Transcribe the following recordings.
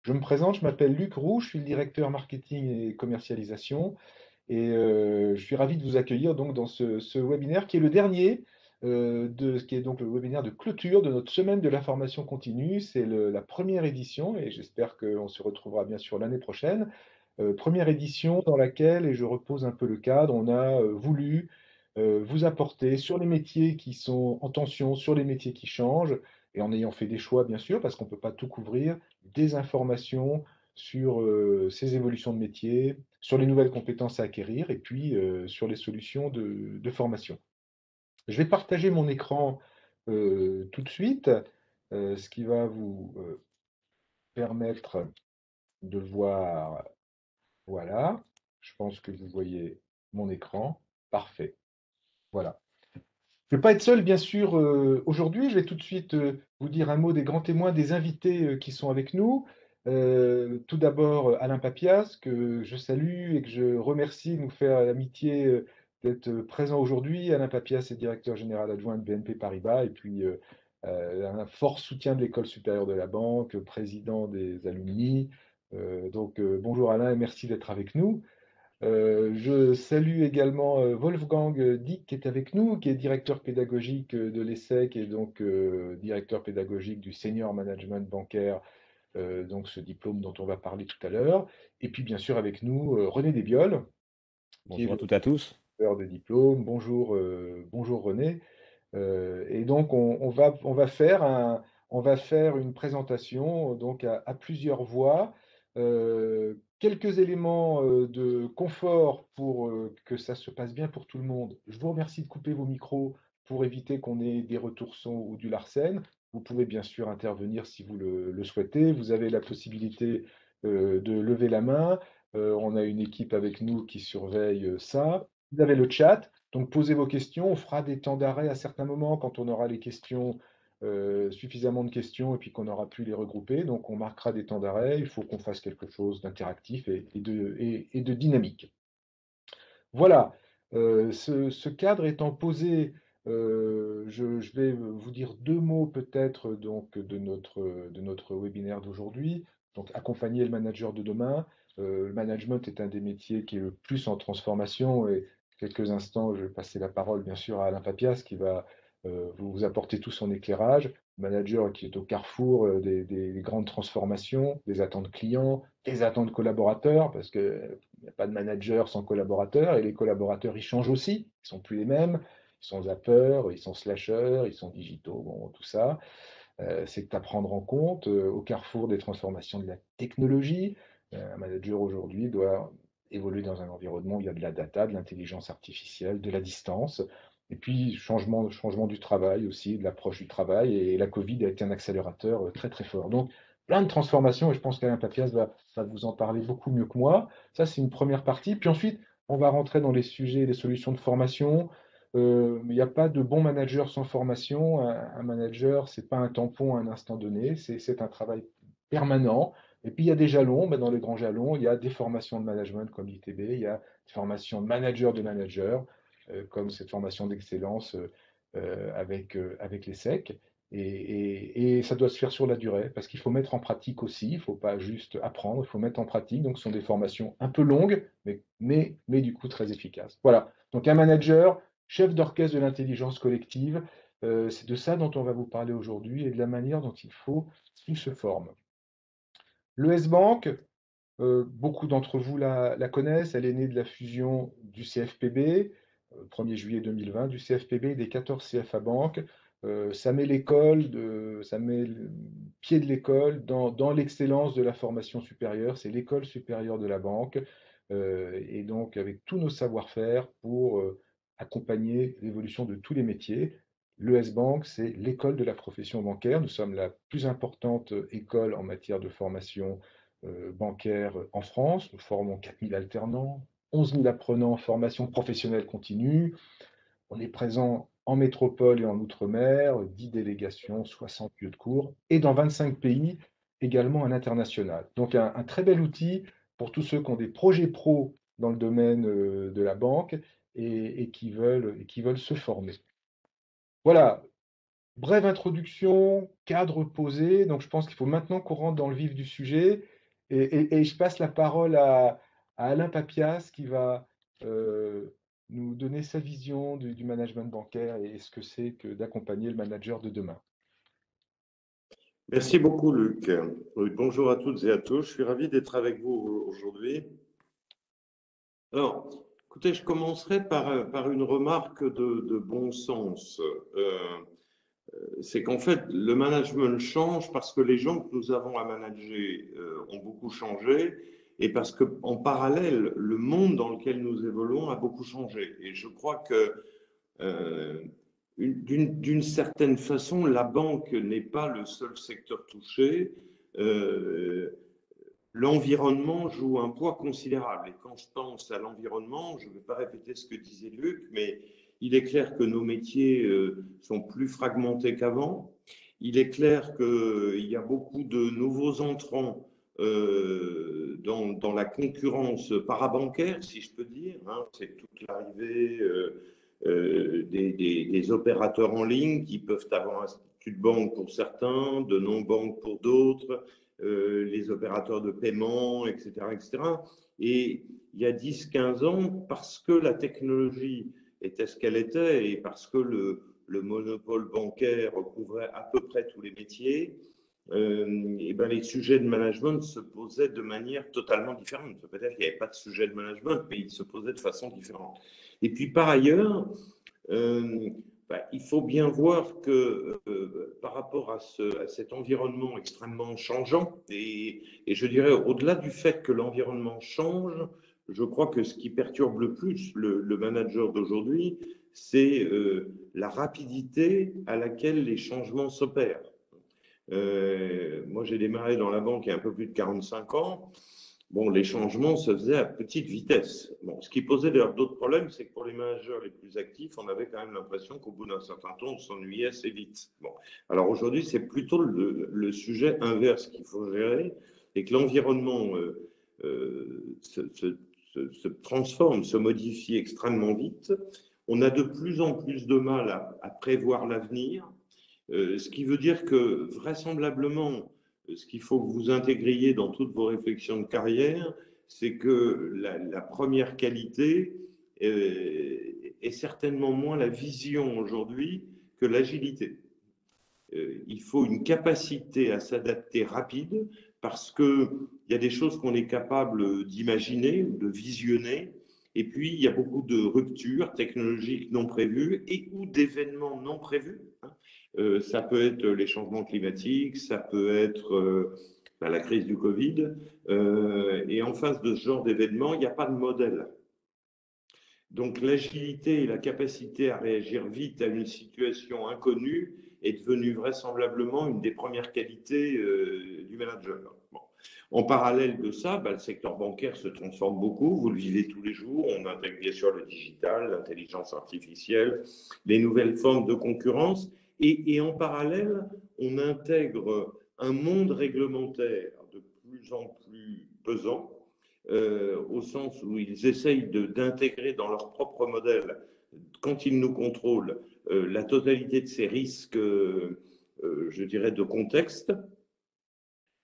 Je me présente, je m'appelle Luc Roux, je suis le directeur marketing et commercialisation et je suis ravi de vous accueillir donc dans ce webinaire qui est le dernier, de ce qui est donc le webinaire de clôture de notre semaine de la formation continue. C'est la première édition et j'espère qu'on se retrouvera bien sûr l'année prochaine. Première édition dans laquelle, et je repose un peu le cadre, on a voulu vous apporter sur les métiers qui sont en tension, sur les métiers qui changent, et en ayant fait des choix bien sûr, parce qu'on ne peut pas tout couvrir, des informations sur ces évolutions de métiers, sur les nouvelles compétences à acquérir, et puis sur les solutions de formation. Je vais partager mon écran tout de suite, ce qui va vous permettre de voir. Voilà, je pense que vous voyez mon écran. Parfait. Voilà. Je ne vais pas être seul, bien sûr, aujourd'hui. Je vais tout de suite vous dire un mot des grands témoins, des invités qui sont avec nous. Tout d'abord, Alain Papias, que je salue et que je remercie de nous faire l'amitié d'être présent aujourd'hui. Alain Papias est directeur général adjoint de BNP Paribas et puis un fort soutien de l'École supérieure de la banque, président des alumni. Bonjour Alain et merci d'être avec nous. Je salue également Wolfgang Dick qui est avec nous, qui est directeur pédagogique de l'ESSEC et donc directeur pédagogique du Senior Management Bancaire, donc ce diplôme dont on va parler tout à l'heure. Et puis bien sûr avec nous René Desbioles, qui est Bonjour à le toutes et à tous. directeur de diplôme. Bonjour, bonjour René. Et donc, on va faire une présentation donc à plusieurs voix. Quelques éléments de confort pour que ça se passe bien pour tout le monde. Je vous remercie de couper vos micros pour éviter qu'on ait des retours son ou du larcène. Vous pouvez bien sûr intervenir si vous le souhaitez. Vous avez la possibilité de lever la main. On a une équipe avec nous qui surveille ça. Vous avez le chat. Donc, posez vos questions. On fera des temps d'arrêt à certains moments quand on aura les questions, suffisamment de questions et puis qu'on aura pu les regrouper. Donc, on marquera des temps d'arrêt. Il faut qu'on fasse quelque chose d'interactif et de dynamique. Voilà. Ce cadre étant posé, je vais vous dire deux mots peut-être donc de notre webinaire d'aujourd'hui. Donc, accompagner le manager de demain. Le management est un des métiers qui est le plus en transformation et quelques instants, je vais passer la parole bien sûr à Alain Papias qui va vous apporter tout son éclairage. Manager qui est au carrefour des grandes transformations, des attentes clients, des attentes collaborateurs, parce que il n'y a pas de manager sans collaborateurs, et les collaborateurs, ils changent aussi, ils ne sont plus les mêmes, ils sont zappeurs, ils sont slasheurs, ils sont digitaux, bon, tout ça. C'est à prendre en compte au carrefour des transformations de la technologie. Un manager aujourd'hui doit évoluer dans un environnement où il y a de la data, de l'intelligence artificielle, de la distance, et puis changement du travail aussi, de l'approche du travail, et la Covid a été un accélérateur très très fort. Donc, plein de transformations, et je pense qu'Alain Papias va vous en parler beaucoup mieux que moi. Ça, c'est une première partie. Puis ensuite, on va rentrer dans les sujets, les solutions de formation. Il n'y a pas de bon manager sans formation. Un manager, c'est pas un tampon à un instant donné, c'est un travail permanent. Et puis il y a des jalons, ben, dans les grands jalons, il y a des formations de management comme l'ITB, il y a des formations de manager, comme cette formation d'excellence avec les SEC. Et ça doit se faire sur la durée, parce qu'il faut mettre en pratique aussi, il ne faut pas juste apprendre, il faut mettre en pratique. Donc ce sont des formations un peu longues, mais du coup très efficaces. Voilà, donc un manager, chef d'orchestre de l'intelligence collective, c'est de ça dont on va vous parler aujourd'hui et de la manière dont il faut qu'il se forme. L'ES Bank, beaucoup d'entre vous la connaissent, elle est née de la fusion du CFPB, 1er juillet 2020, du CFPB et des 14 CFA Bank. Ça met ça met le pied de l'école dans l'excellence de la formation supérieure. C'est l'école supérieure de la banque, et donc avec tous nos savoir-faire pour accompagner l'évolution de tous les métiers. L'ES Bank, c'est l'école de la profession bancaire. Nous sommes la plus importante école en matière de formation bancaire en France. Nous formons 4000 alternants, 11 000 apprenants en formation professionnelle continue. On est présent en métropole et en outre-mer, 10 délégations, 60 lieux de cours, et dans 25 pays, également à l'international. Donc un très bel outil pour tous ceux qui ont des projets pro dans le domaine de la banque et qui veulent se former. Voilà, brève introduction, cadre posé. Donc je pense qu'il faut maintenant qu'on rentre dans le vif du sujet. Et je passe la parole à Alain Papias qui va nous donner sa vision du management bancaire et ce que c'est que d'accompagner le manager de demain. Merci beaucoup, Luc. Oui, bonjour à toutes et à tous. Je suis ravi d'être avec vous aujourd'hui. Alors, écoutez, je commencerai par une remarque de bon sens. C'est qu'en fait, le management change parce que les gens que nous avons à manager ont beaucoup changé et parce qu'en parallèle, le monde dans lequel nous évoluons a beaucoup changé. Et je crois que euh, d'une certaine façon, la banque n'est pas le seul secteur touché. Euh, L'environnement joue un poids considérable. Et quand je pense à l'environnement, je ne vais pas répéter ce que disait Luc, mais il est clair que nos métiers sont plus fragmentés qu'avant. Il est clair qu'il y a beaucoup de nouveaux entrants dans la concurrence parabancaire, si je peux dire. Hein. C'est toute l'arrivée des opérateurs en ligne qui peuvent avoir un statut de banque pour certains, de non-banque pour d'autres, les opérateurs de paiement, etc., etc. Et il y a 10-15 ans, parce que la technologie était ce qu'elle était et parce que le monopole bancaire couvrait à peu près tous les métiers, et ben les sujets de management se posaient de manière totalement différente. Peut-être qu'il n'y avait pas de sujet de management, mais ils se posaient de façon différente. Et puis par ailleurs, il faut bien voir que par rapport à cet environnement extrêmement changeant, et je dirais au-delà du fait que l'environnement change, je crois que ce qui perturbe le plus le manager d'aujourd'hui, c'est la rapidité à laquelle les changements s'opèrent. Moi, j'ai démarré dans la banque il y a un peu plus de 45 ans. Bon, les changements se faisaient à petite vitesse. Bon, ce qui posait d'ailleurs d'autres problèmes, c'est que pour les managers les plus actifs, on avait quand même l'impression qu'au bout d'un certain temps, on s'ennuyait assez vite. Bon, alors aujourd'hui, c'est plutôt le sujet inverse qu'il faut gérer, et que l'environnement se transforme, se modifie extrêmement vite. On a de plus en plus de mal à prévoir l'avenir, ce qui veut dire que vraisemblablement, ce qu'il faut que vous intégriez dans toutes vos réflexions de carrière, c'est que la première qualité est certainement moins la vision aujourd'hui que l'agilité. Il faut une capacité à s'adapter rapide parce qu'il y a des choses qu'on est capable d'imaginer, de visionner, et puis il y a beaucoup de ruptures technologiques non prévues et ou d'événements non prévus. Ça peut être les changements climatiques, ça peut être la crise du Covid. Et en face de ce genre d'événements, il n'y a pas de modèle. Donc l'agilité et la capacité à réagir vite à une situation inconnue est devenue vraisemblablement une des premières qualités du manager. Bon. En parallèle de ça, le secteur bancaire se transforme beaucoup, vous le vivez tous les jours, on intègre bien sûr le digital, l'intelligence artificielle, les nouvelles formes de concurrence, et en parallèle, on intègre un monde réglementaire de plus en plus pesant, au sens où ils essayent d'intégrer dans leur propre modèle, quand ils nous contrôlent, la totalité de ces risques, je dirais, de contexte,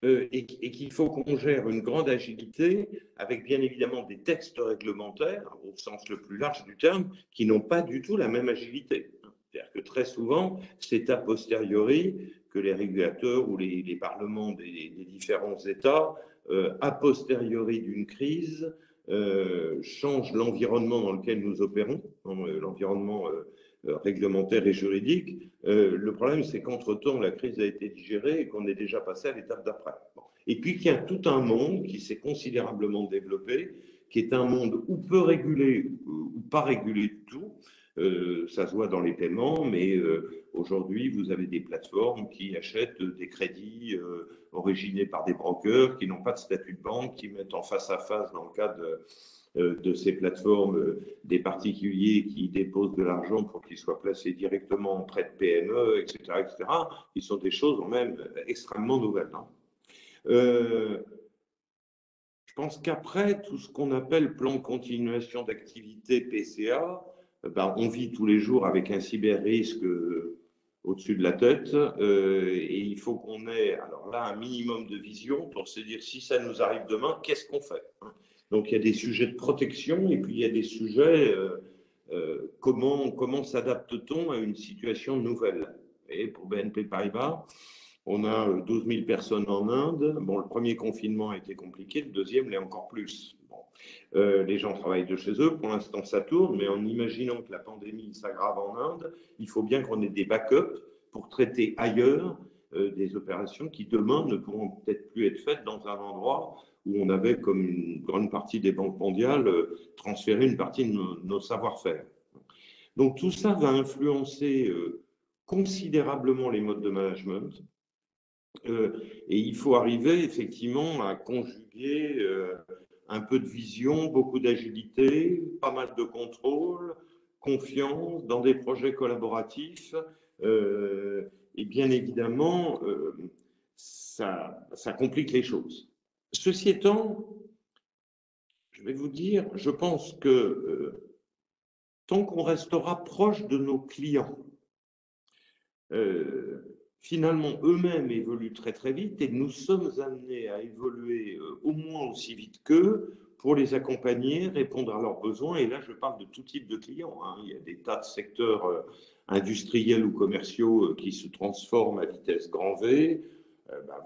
et qu'il faut qu'on gère une grande agilité avec bien évidemment des textes réglementaires, au sens le plus large du terme, qui n'ont pas du tout la même agilité. C'est-à-dire que très souvent, c'est a posteriori que les régulateurs ou les parlements des différents États, a posteriori d'une crise, changent l'environnement dans lequel nous opérons, l'environnement réglementaire et juridique. Le problème, c'est qu'entre-temps, la crise a été digérée et qu'on est déjà passé à l'étape d'après. Bon. Et puis qu'il y a tout un monde qui s'est considérablement développé, qui est un monde où peu régulé ou pas régulé du tout. Ça se voit dans les paiements, mais aujourd'hui, vous avez des plateformes qui achètent des crédits originés par des brokers qui n'ont pas de statut de banque, qui mettent en face à face, dans le cas de ces plateformes, des particuliers qui déposent de l'argent pour qu'il soit placé directement en prêt de PME, etc., etc., qui sont des choses même extrêmement nouvelles. Hein. Je pense qu'après, tout ce qu'on appelle plan de continuation d'activité, PCA, on vit tous les jours avec un cyber-risque au-dessus de la tête. Et il faut qu'on ait, alors là, un minimum de vision pour se dire si ça nous arrive demain, qu'est-ce qu'on fait, hein. Donc il y a des sujets de protection et puis il y a des sujets comment s'adapte-t-on à une situation nouvelle. Et pour BNP Paribas, on a 12 000 personnes en Inde. Bon, le premier confinement a été compliqué, le deuxième l'est encore plus. Bon. Les gens travaillent de chez eux, pour l'instant ça tourne, mais en imaginant que la pandémie s'aggrave en Inde, il faut bien qu'on ait des backups pour traiter ailleurs des opérations qui demain ne pourront peut-être plus être faites dans un endroit où on avait, comme une grande partie des banques mondiales, transféré une partie de nos savoir-faire. Donc tout ça va influencer considérablement les modes de management. Et il faut arriver effectivement à conjuguer un peu de vision, beaucoup d'agilité, pas mal de contrôle, confiance dans des projets collaboratifs. Et bien évidemment, ça complique les choses. Ceci étant, je vais vous dire, je pense que tant qu'on restera proche de nos clients, finalement, eux-mêmes évoluent très très vite et nous sommes amenés à évoluer au moins aussi vite qu'eux pour les accompagner, répondre à leurs besoins. Et là, je parle de tout type de clients, hein. Il y a des tas de secteurs industriels ou commerciaux qui se transforment à vitesse grand V.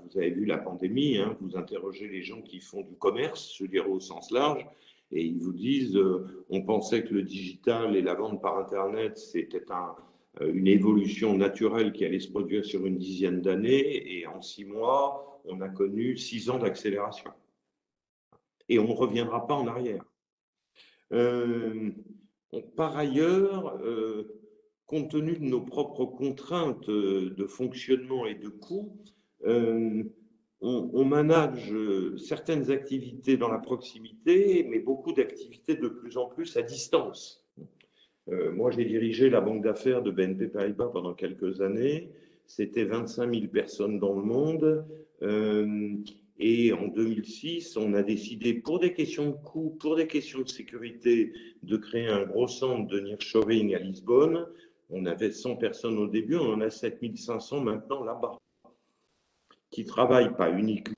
Vous avez vu la pandémie, hein, vous interrogez les gens qui font du commerce, je dirais au sens large, et ils vous disent on pensait que le digital et la vente par Internet, c'était une évolution naturelle qui allait se produire sur une dizaine d'années, et en 6 mois, on a connu 6 ans d'accélération. Et on ne reviendra pas en arrière. Par ailleurs, compte tenu de nos propres contraintes de fonctionnement et de coûts, on manage certaines activités dans la proximité, mais beaucoup d'activités de plus en plus à distance. Moi, j'ai dirigé la banque d'affaires de BNP Paribas pendant quelques années. C'était 25 000 personnes dans le monde. Et en 2006, on a décidé, pour des questions de coût, pour des questions de sécurité, de créer un gros centre de nearshoring à Lisbonne. On avait 100 personnes au début, on en a 7 500 maintenant là-bas, qui travaillent pas uniquement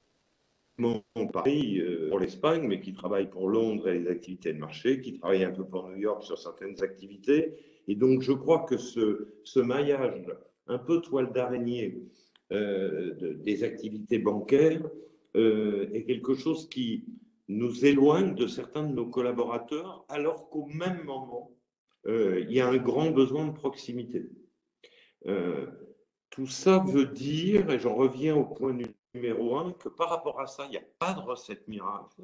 Paris pour l'Espagne, mais qui travaillent pour Londres et les activités de marché, qui travaillent un peu pour New York sur certaines activités. Et donc, je crois que ce maillage un peu toile d'araignée des activités bancaires est quelque chose qui nous éloigne de certains de nos collaborateurs, alors qu'au même moment, il y a un grand besoin de proximité. Tout ça veut dire, et j'en reviens au point numéro 1, que par rapport à ça, il n'y a pas de recette miracle.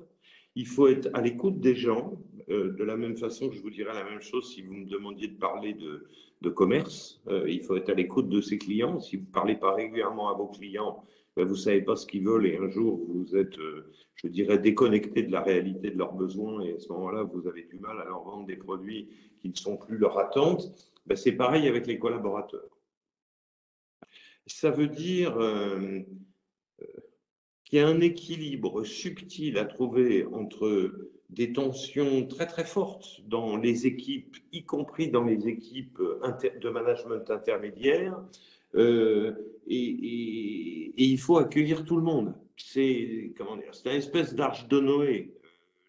Il faut être à l'écoute des gens, de la même façon que je vous dirais la même chose si vous me demandiez de parler de commerce. Il faut être à l'écoute de ses clients. Si vous ne parlez pas régulièrement à vos clients, vous ne savez pas ce qu'ils veulent et un jour vous êtes, je dirais, déconnecté de la réalité de leurs besoins et à ce moment-là, vous avez du mal à leur vendre des produits qui ne sont plus leur attente. C'est pareil avec les collaborateurs. Ça veut dire qu'il y a un équilibre subtil à trouver entre des tensions très très fortes dans les équipes, y compris dans les équipes de management intermédiaire, et il faut accueillir tout le monde. C'est une espèce d'arche de Noé,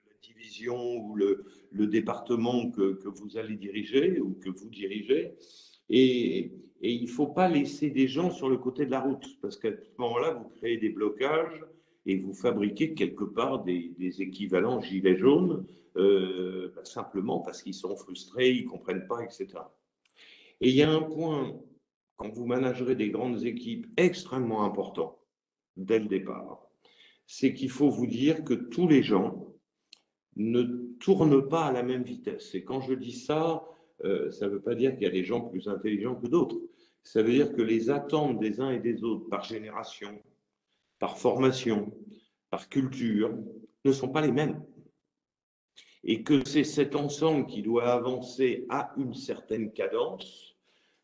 la division ou le département que vous allez diriger ou que vous dirigez. Et il ne faut pas laisser des gens sur le côté de la route, parce qu'à ce moment-là, vous créez des blocages et vous fabriquez quelque part des équivalents gilets jaunes, simplement parce qu'ils sont frustrés, ils ne comprennent pas, etc. Et il y a un point, quand vous managerez des grandes équipes, extrêmement important, dès le départ, c'est qu'il faut vous dire que tous les gens ne tournent pas à la même vitesse. Et quand je dis ça, ça ne veut pas dire qu'il y a des gens plus intelligents que d'autres. Ça veut dire que les attentes des uns et des autres par génération, par formation, par culture, ne sont pas les mêmes. Et que c'est cet ensemble qui doit avancer à une certaine cadence.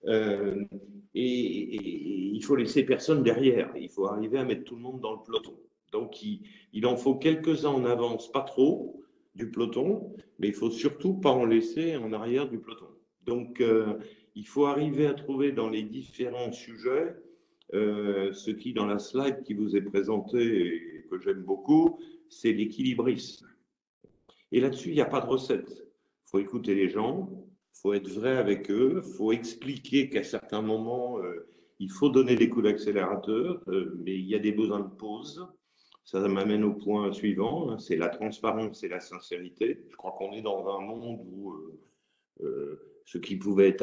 Et il faut laisser personne derrière. Il faut arriver à mettre tout le monde dans le peloton. Donc, il en faut quelques-uns en avance, pas trop, du peloton, mais il ne faut surtout pas en laisser en arrière du peloton. Donc, il faut arriver à trouver dans les différents sujets ce qui, dans la slide qui vous est présentée et que j'aime beaucoup, c'est l'équilibrisme. Et là-dessus, il n'y a pas de recette. Il faut écouter les gens, il faut être vrai avec eux, il faut expliquer qu'à certains moments, il faut donner des coups d'accélérateur, mais il y a des besoins de pause. Ça m'amène au point suivant, hein, c'est la transparence et la sincérité. Je crois qu'on est dans un monde où ce qui pouvait être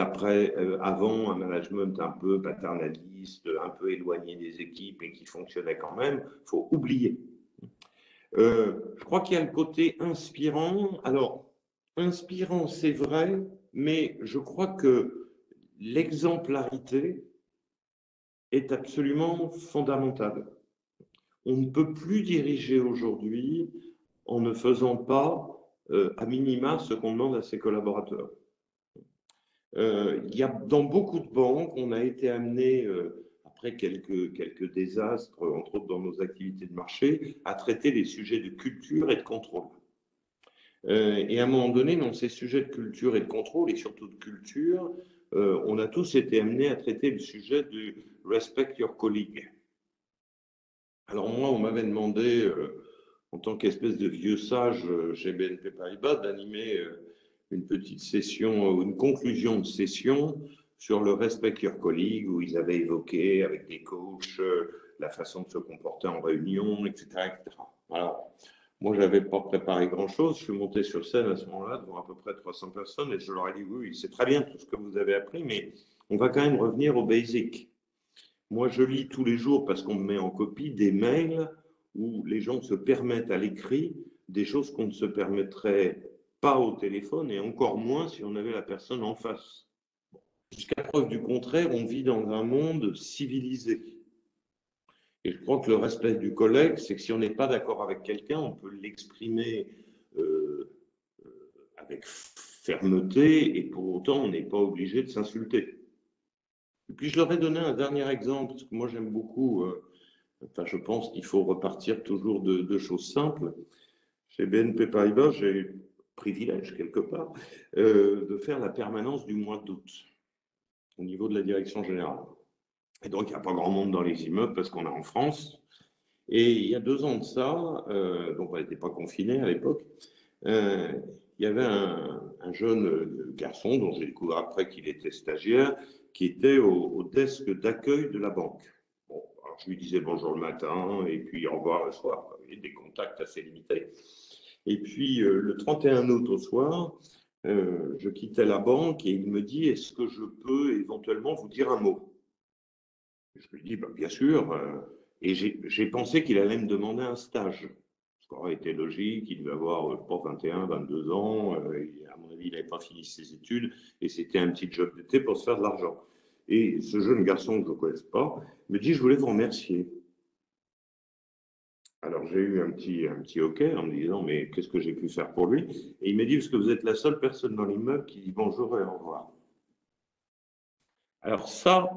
avant un management un peu paternaliste, un peu éloigné des équipes et qui fonctionnait quand même, il faut oublier. Je crois qu'il y a le côté inspirant. Alors, inspirant, c'est vrai, mais je crois que l'exemplarité est absolument fondamentale. On ne peut plus diriger aujourd'hui en ne faisant pas, à minima, ce qu'on demande à ses collaborateurs. Il y a, dans beaucoup de banques, on a été amené, après quelques désastres, entre autres dans nos activités de marché, à traiter les sujets de culture et de contrôle. Et à un moment donné, dans ces sujets de culture et de contrôle, et surtout de culture, on a tous été amenés à traiter le sujet du respect your colleague. Alors moi, on m'avait demandé, en tant qu'espèce de vieux sage chez BNP Paribas, d'animer une petite session, une conclusion de session sur le respect your colleague, où ils avaient évoqué avec des coachs la façon de se comporter en réunion, etc. etc. Alors, moi, je n'avais pas préparé grand-chose. Je suis monté sur scène à ce moment-là devant à peu près 300 personnes et je leur ai dit, oui, c'est très bien tout ce que vous avez appris, mais on va quand même revenir au basic. Moi, je lis tous les jours, parce qu'on me met en copie, des mails où les gens se permettent à l'écrit des choses qu'on ne se permettrait pas au téléphone et encore moins si on avait la personne en face. Jusqu'à preuve du contraire, on vit dans un monde civilisé. Et je crois que le respect du collègue, c'est que si on n'est pas d'accord avec quelqu'un, on peut l'exprimer avec fermeté et pour autant, on n'est pas obligé de s'insulter. Et puis, je leur ai donné un dernier exemple, parce que moi, j'aime beaucoup, enfin, je pense qu'il faut repartir toujours de choses simples. Chez BNP Paribas, j'ai eu le privilège, quelque part, de faire la permanence du mois d'août au niveau de la direction générale. Et donc, il n'y a pas grand monde dans les immeubles parce qu'on est en France. Et il y a 2 ans de ça, donc on n'était pas confinés à l'époque, il y avait un jeune garçon dont j'ai découvert après qu'il était stagiaire, qui était au desk d'accueil de la banque. Bon, alors je lui disais bonjour le matin et puis au revoir le soir. Il y avait des contacts assez limités. Et puis le 31 août au soir, je quittais la banque et il me dit, est-ce que je peux éventuellement vous dire un mot? Je lui dis, bah, bien sûr. Et j'ai pensé qu'il allait me demander un stage. Ce qui aurait été logique, il devait avoir, je pense, 21, 22 ans. À mon avis, il n'avait pas fini ses études. Et c'était un petit job d'été pour se faire de l'argent. Et ce jeune garçon que je ne connais pas me dit, je voulais vous remercier. Alors j'ai eu un petit OK en me disant, mais qu'est-ce que j'ai pu faire pour lui? Et il m'a dit, parce que vous êtes la seule personne dans l'immeuble qui dit bonjour et au revoir. Alors ça,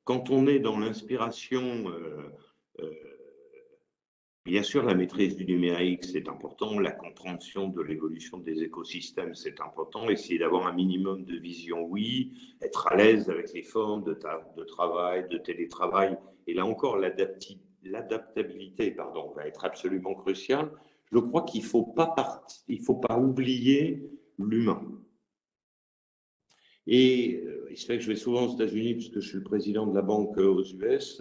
quand on est dans l'inspiration, bien sûr, la maîtrise du numérique, c'est important, la compréhension de l'évolution des écosystèmes, c'est important, essayer d'avoir un minimum de vision, oui, être à l'aise avec les formes de travail, de télétravail, et là encore, l'adaptabilité va être absolument cruciale. Je crois qu'il ne faut pas oublier l'humain. Et il se fait que je vais souvent aux États-Unis puisque je suis le président de la banque aux US.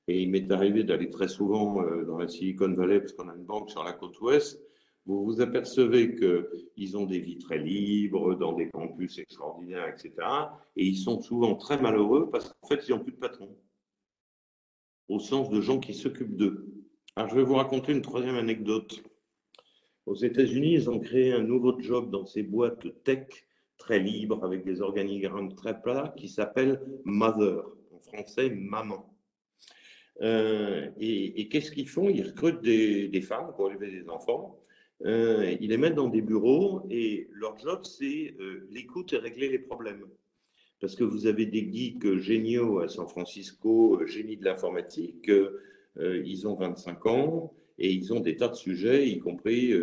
Et il m'est arrivé d'aller très souvent dans la Silicon Valley parce qu'on a une banque sur la côte ouest. Vous vous apercevez qu'ils ont des vies très libres, dans des campus extraordinaires, etc. Et ils sont souvent très malheureux parce qu'en fait, ils n'ont plus de patron. Au sens de gens qui s'occupent d'eux. Alors, je vais vous raconter une 3e anecdote. Aux États-Unis, ils ont créé un nouveau job dans ces boîtes tech très libres, avec des organigrammes très plats, qui s'appelle Mother, en français maman. Et qu'est-ce qu'ils font? Ils recrutent des femmes pour élever des enfants, ils les mettent dans des bureaux et leur job, c'est l'écoute et régler les problèmes. Parce que vous avez des geeks géniaux à San Francisco, génies de l'informatique, ils ont 25 ans et ils ont des tas de sujets, y compris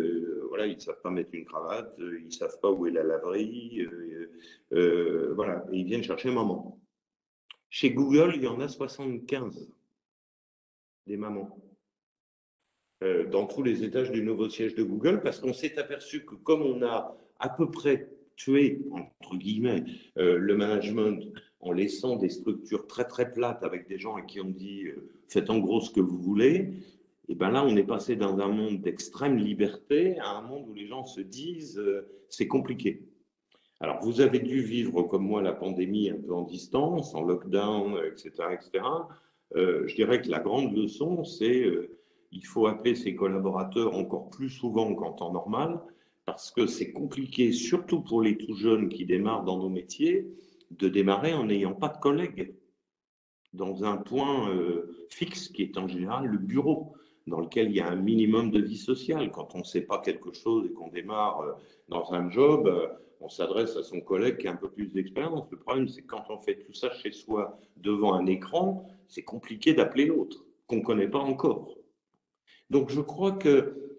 voilà, ils ne savent pas mettre une cravate, ils ne savent pas où est la laverie, voilà, et ils viennent chercher maman. Chez Google, il y en a 75 des mamans dans tous les étages du nouveau siège de Google, parce qu'on s'est aperçu que comme on a à peu près tué, entre guillemets, le management en laissant des structures très très plates avec des gens à qui on dit faites en gros ce que vous voulez, et bien là on est passé dans un monde d'extrême liberté à un monde où les gens se disent c'est compliqué. Alors vous avez dû vivre comme moi la pandémie un peu en distance, en lockdown, etc. etc. Je dirais que la grande leçon, c'est il faut appeler ses collaborateurs encore plus souvent qu'en temps normal, parce que c'est compliqué, surtout pour les tout jeunes qui démarrent dans nos métiers, de démarrer en n'ayant pas de collègues dans un point fixe qui est en général le bureau, dans lequel il y a un minimum de vie sociale. Quand on ne sait pas quelque chose et qu'on démarre dans un job, on s'adresse à son collègue qui a un peu plus d'expérience. Le problème, c'est que quand on fait tout ça chez soi devant un écran, c'est compliqué d'appeler l'autre, qu'on ne connaît pas encore. Donc je crois que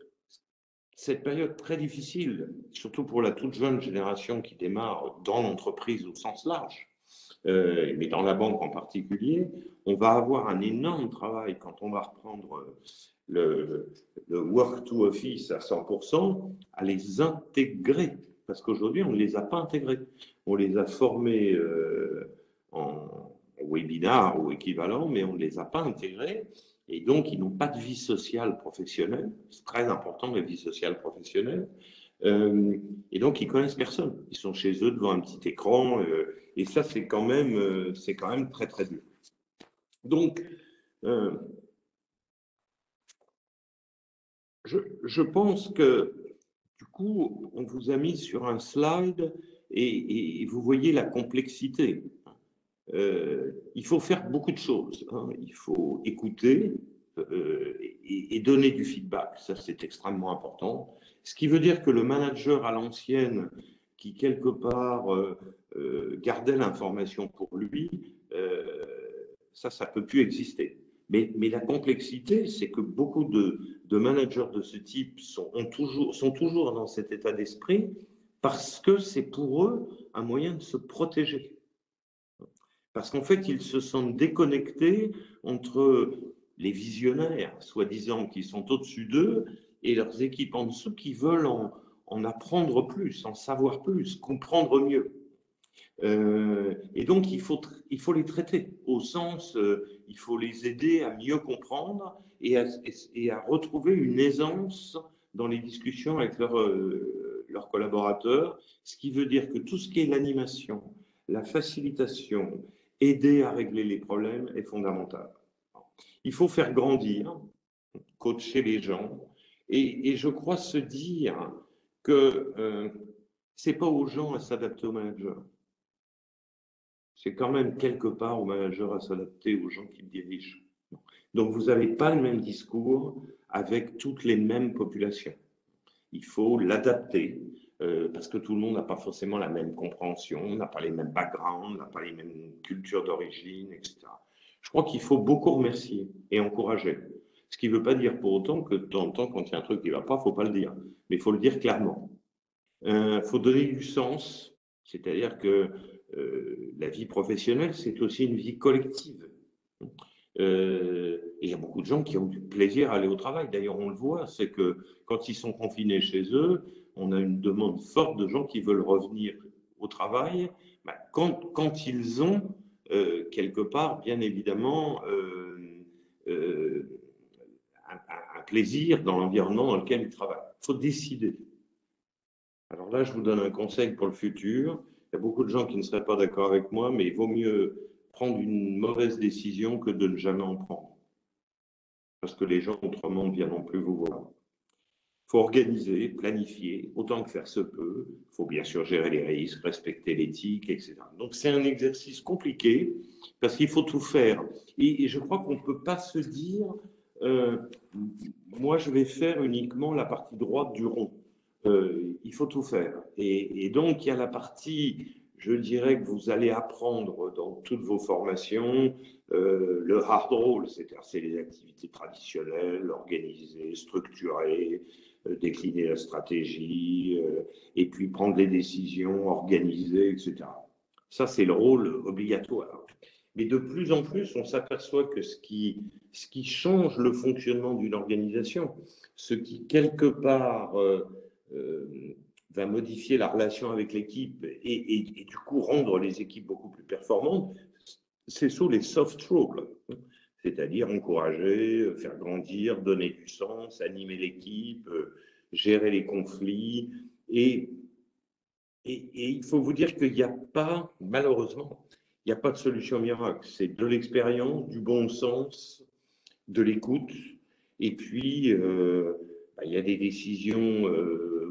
cette période très difficile, surtout pour la toute jeune génération qui démarre dans l'entreprise au sens large, mais dans la banque en particulier, on va avoir un énorme travail quand on va reprendre le work to office à 100%, à les intégrer. Parce qu'aujourd'hui, on ne les a pas intégrés. On les a formés en webinar ou équivalent, mais on ne les a pas intégrés. Et donc, ils n'ont pas de vie sociale professionnelle. C'est très important, la vie sociale professionnelle. Et donc, ils connaissent personne. Ils sont chez eux devant un petit écran. Et ça, c'est quand même très, très dur. Donc, je pense que, du coup, on vous a mis sur un slide et vous voyez la complexité. Il faut faire beaucoup de choses. Hein. Il faut écouter et donner du feedback. Ça, c'est extrêmement important. Ce qui veut dire que le manager à l'ancienne, qui quelque part gardait l'information pour lui, ça ne peut plus exister. Mais la complexité, c'est que beaucoup de managers de ce type sont toujours dans cet état d'esprit parce que c'est pour eux un moyen de se protéger. Parce qu'en fait, ils se sentent déconnectés entre les visionnaires, soi-disant, qui sont au-dessus d'eux, et leurs équipes en dessous qui veulent en apprendre plus, en savoir plus, comprendre mieux. Et donc, il faut les traiter au sens, il faut les aider à mieux comprendre et à retrouver une aisance dans les discussions avec leurs collaborateurs, ce qui veut dire que tout ce qui est l'animation, la facilitation, aider à régler les problèmes est fondamental. Il faut faire grandir, coacher les gens, et je crois se dire que c'est pas aux gens à s'adapter aux managers. C'est quand même quelque part aux managers à s'adapter aux gens qui le dirigent. Donc vous n'avez pas le même discours avec toutes les mêmes populations. Il faut l'adapter parce que tout le monde n'a pas forcément la même compréhension, n'a pas les mêmes backgrounds, n'a pas les mêmes cultures d'origine, etc. Je crois qu'il faut beaucoup remercier et encourager. Ce qui ne veut pas dire pour autant que de temps en temps, quand il y a un truc qui ne va pas, il ne faut pas le dire. Mais il faut le dire clairement. Il faut donner du sens, c'est-à-dire que la vie professionnelle, c'est aussi une vie collective. Et il y a beaucoup de gens qui ont du plaisir à aller au travail. D'ailleurs, on le voit, c'est que quand ils sont confinés chez eux, on a une demande forte de gens qui veulent revenir au travail quand ils ont quelque part, bien évidemment, un plaisir dans l'environnement dans lequel ils travaillent. Il faut décider. Alors là, je vous donne un conseil pour le futur. Il y a beaucoup de gens qui ne seraient pas d'accord avec moi, mais il vaut mieux prendre une mauvaise décision que de ne jamais en prendre. Parce que les gens, autrement, ne viendront plus vous voir. Il faut organiser, planifier, autant que faire se peut. Il faut bien sûr gérer les risques, respecter l'éthique, etc. Donc c'est un exercice compliqué, parce qu'il faut tout faire. Et je crois qu'on ne peut pas se dire, moi je vais faire uniquement la partie droite du rond. Il faut tout faire. Et donc, il y a la partie, je dirais, que vous allez apprendre dans toutes vos formations, le hard role, c'est-à-dire c'est les activités traditionnelles, organisées, structurées, décliner la stratégie, et puis prendre les décisions, organiser, etc. Ça, c'est le rôle obligatoire. Mais de plus en plus, on s'aperçoit que ce qui change le fonctionnement d'une organisation, ce qui, quelque part, va modifier la relation avec l'équipe et du coup rendre les équipes beaucoup plus performantes, c'est sous les soft roles, c'est-à-dire encourager, faire grandir, donner du sens, animer l'équipe, gérer les conflits. Et il faut vous dire qu'il n'y a pas, malheureusement, il n'y a pas de solution miracle. C'est de l'expérience, du bon sens, de l'écoute. Et puis, il y a des décisions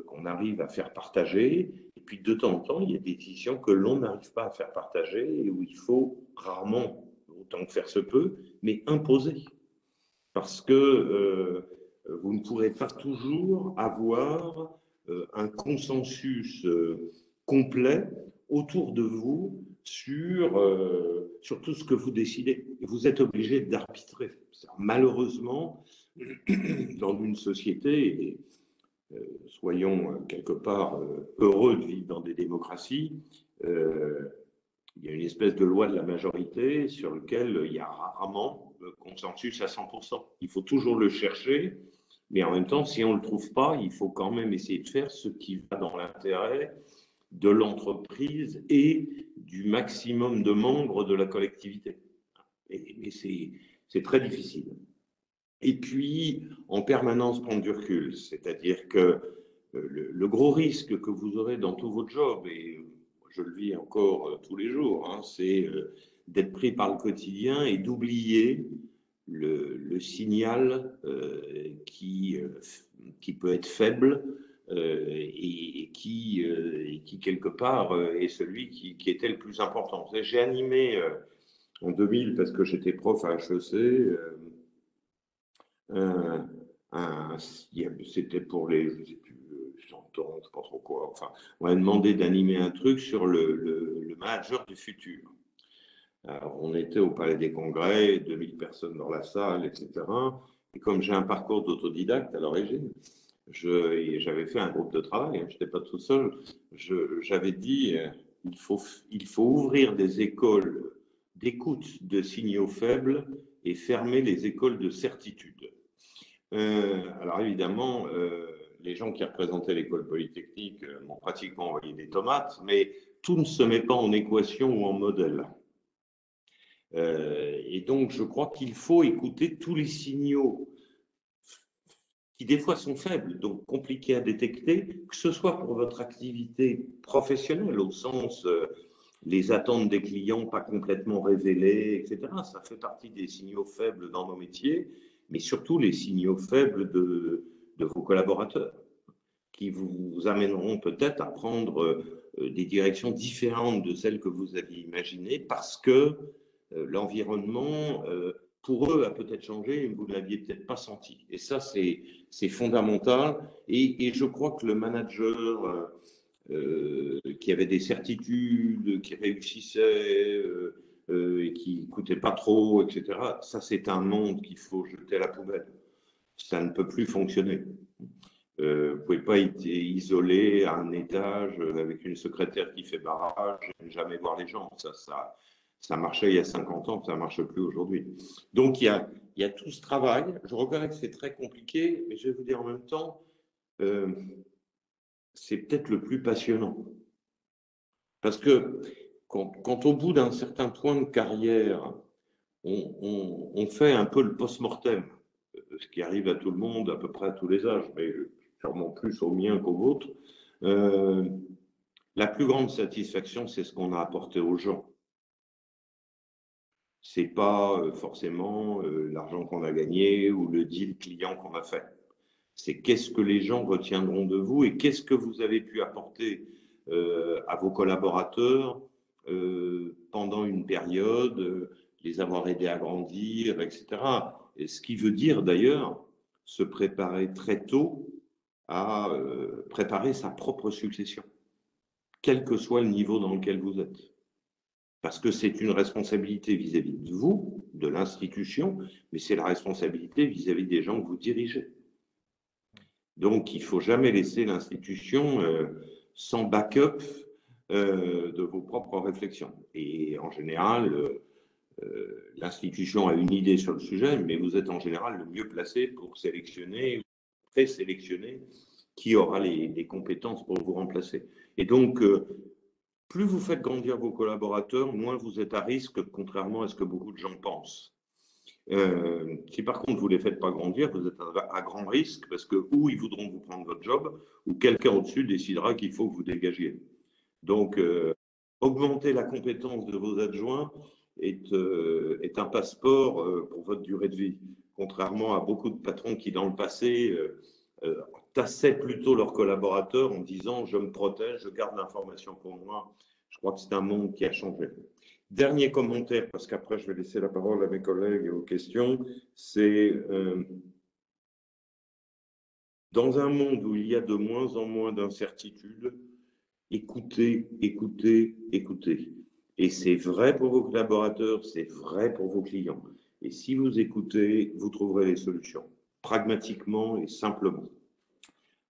qu'on arrive à faire partager. Et puis, de temps en temps, il y a des décisions que l'on n'arrive pas à faire partager et où il faut rarement, autant que faire se peut, mais imposer. Parce que vous ne pourrez pas toujours avoir un consensus complet autour de vous sur tout ce que vous décidez. Vous êtes obligé d'arbitrer. Malheureusement, dans une société, et soyons quelque part heureux de vivre dans des démocraties, il y a une espèce de loi de la majorité sur laquelle il y a rarement consensus à 100%. Il faut toujours le chercher, mais en même temps, si on ne le trouve pas, il faut quand même essayer de faire ce qui va dans l'intérêt de l'entreprise et du maximum de membres de la collectivité. Mais c'est très difficile. Et puis, en permanence, prendre du recul. C'est-à-dire que le gros risque que vous aurez dans tout votre job, et je le vis encore tous les jours, hein, c'est d'être pris par le quotidien et d'oublier le signal qui peut être faible et qui, quelque part, est celui qui était le plus important. J'ai animé en 2000, parce que j'étais prof à HEC, c'était pour les, je sais plus, 100 ans, je sais pas trop quoi. Enfin, on m'a demandé d'animer un truc sur le manager du futur. Alors, on était au Palais des Congrès, 2000 personnes dans la salle, etc. Et comme j'ai un parcours d'autodidacte à l'origine, j'avais fait un groupe de travail, je n'étais pas tout seul. J'avais dit, il faut ouvrir des écoles d'écoute de signaux faibles et fermer les écoles de certitude. Alors évidemment, les gens qui représentaient l'école polytechnique m'ont pratiquement envoyé des tomates, mais tout ne se met pas en équation ou en modèle. Et donc, je crois qu'il faut écouter tous les signaux qui des fois sont faibles, donc compliqués à détecter, que ce soit pour votre activité professionnelle, au sens les attentes des clients pas complètement révélées, etc. Ça fait partie des signaux faibles dans nos métiers, mais surtout les signaux faibles de vos collaborateurs, qui vous amèneront peut-être à prendre des directions différentes de celles que vous aviez imaginées, parce que l'environnement, pour eux, a peut-être changé et vous ne l'aviez peut-être pas senti. Et ça, c'est fondamental. Et je crois que le manager qui avait des certitudes, qui réussissait et qui n'écoutait pas trop, etc., ça, c'est un monde qu'il faut jeter à la poubelle. Ça ne peut plus fonctionner. Vous ne pouvez pas être isolé à un étage avec une secrétaire qui fait barrage et jamais voir les gens. Ça marchait il y a 50 ans, ça ne marche plus aujourd'hui. Donc, il y a tout ce travail. Je reconnais que c'est très compliqué, mais je vais vous dire en même temps, c'est peut-être le plus passionnant. Parce que quand au bout d'un certain point de carrière, on fait un peu le post-mortem, ce qui arrive à tout le monde, à peu près à tous les âges, mais sûrement plus au mien qu'au vôtre, la plus grande satisfaction, c'est ce qu'on a apporté aux gens. Ce n'est pas forcément l'argent qu'on a gagné ou le deal client qu'on a fait. C'est qu'est-ce que les gens retiendront de vous et qu'est-ce que vous avez pu apporter à vos collaborateurs pendant une période, les avoir aidés à grandir, etc. Et ce qui veut dire d'ailleurs se préparer très tôt à préparer sa propre succession, quel que soit le niveau dans lequel vous êtes. Parce que c'est une responsabilité vis-à-vis de vous, de l'institution, mais c'est la responsabilité vis-à-vis des gens que vous dirigez. Donc, il ne faut jamais laisser l'institution sans backup de vos propres réflexions. Et en général, l'institution a une idée sur le sujet, mais vous êtes en général le mieux placé pour sélectionner, présélectionner qui aura les compétences pour vous remplacer. Et donc, plus vous faites grandir vos collaborateurs, moins vous êtes à risque, contrairement à ce que beaucoup de gens pensent. Si par contre vous ne les faites pas grandir, vous êtes à grand risque parce que ou ils voudront vous prendre votre job, ou quelqu'un au-dessus décidera qu'il faut que vous dégagiez. Donc, augmenter la compétence de vos adjoints est un passeport pour votre durée de vie, contrairement à beaucoup de patrons qui, dans le passé, tassaient plutôt leurs collaborateurs en disant « je me protège, je garde l'information pour moi ». Je crois que c'est un monde qui a changé. Dernier commentaire, parce qu'après je vais laisser la parole à mes collègues et aux questions, c'est dans un monde où il y a de moins en moins d'incertitudes, écoutez, écoutez, écoutez. Et c'est vrai pour vos collaborateurs, c'est vrai pour vos clients. Et si vous écoutez, vous trouverez les solutions, pragmatiquement et simplement.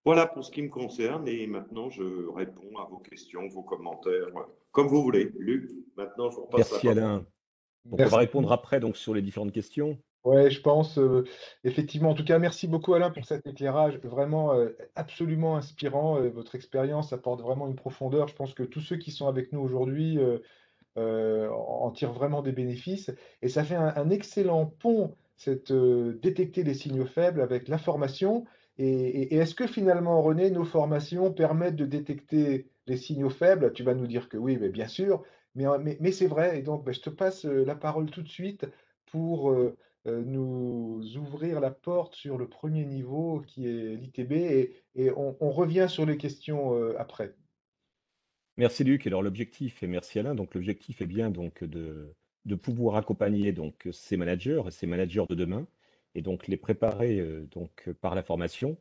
Voilà pour ce qui me concerne. Et maintenant, je réponds à vos questions, vos commentaires, comme vous voulez. Luc, maintenant, je vous repasse la Merci parole. Alain. Donc on va Merci. répondre après donc sur les différentes questions. Ouais, je pense, effectivement. En tout cas, merci beaucoup Alain pour cet éclairage vraiment absolument inspirant. Votre expérience apporte vraiment une profondeur. Je pense que tous ceux qui sont avec nous aujourd'hui en tirent vraiment des bénéfices. Et ça fait un excellent pont, détecter les signaux faibles avec la formation. Et est-ce que finalement, René, nos formations permettent de détecter les signaux faibles? Tu vas nous dire que oui, mais bien sûr. Mais c'est vrai. Et donc, je te passe la parole tout de suite pour nous ouvrir la porte sur le premier niveau qui est l'ITB. Et on revient sur les questions après. Merci Luc. Alors l'objectif, et merci Alain, donc l'objectif est bien donc de pouvoir accompagner donc ces managers de demain, et donc les préparer donc par la formation,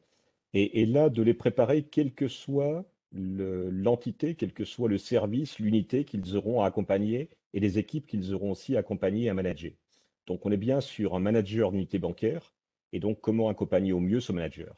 et là de les préparer quelle que soit l'entité, quel que soit le service, l'unité qu'ils auront à accompagner, et les équipes qu'ils auront aussi à accompagner et à manager. Donc on est bien sur un manager d'unité bancaire, et donc comment accompagner au mieux ce manager.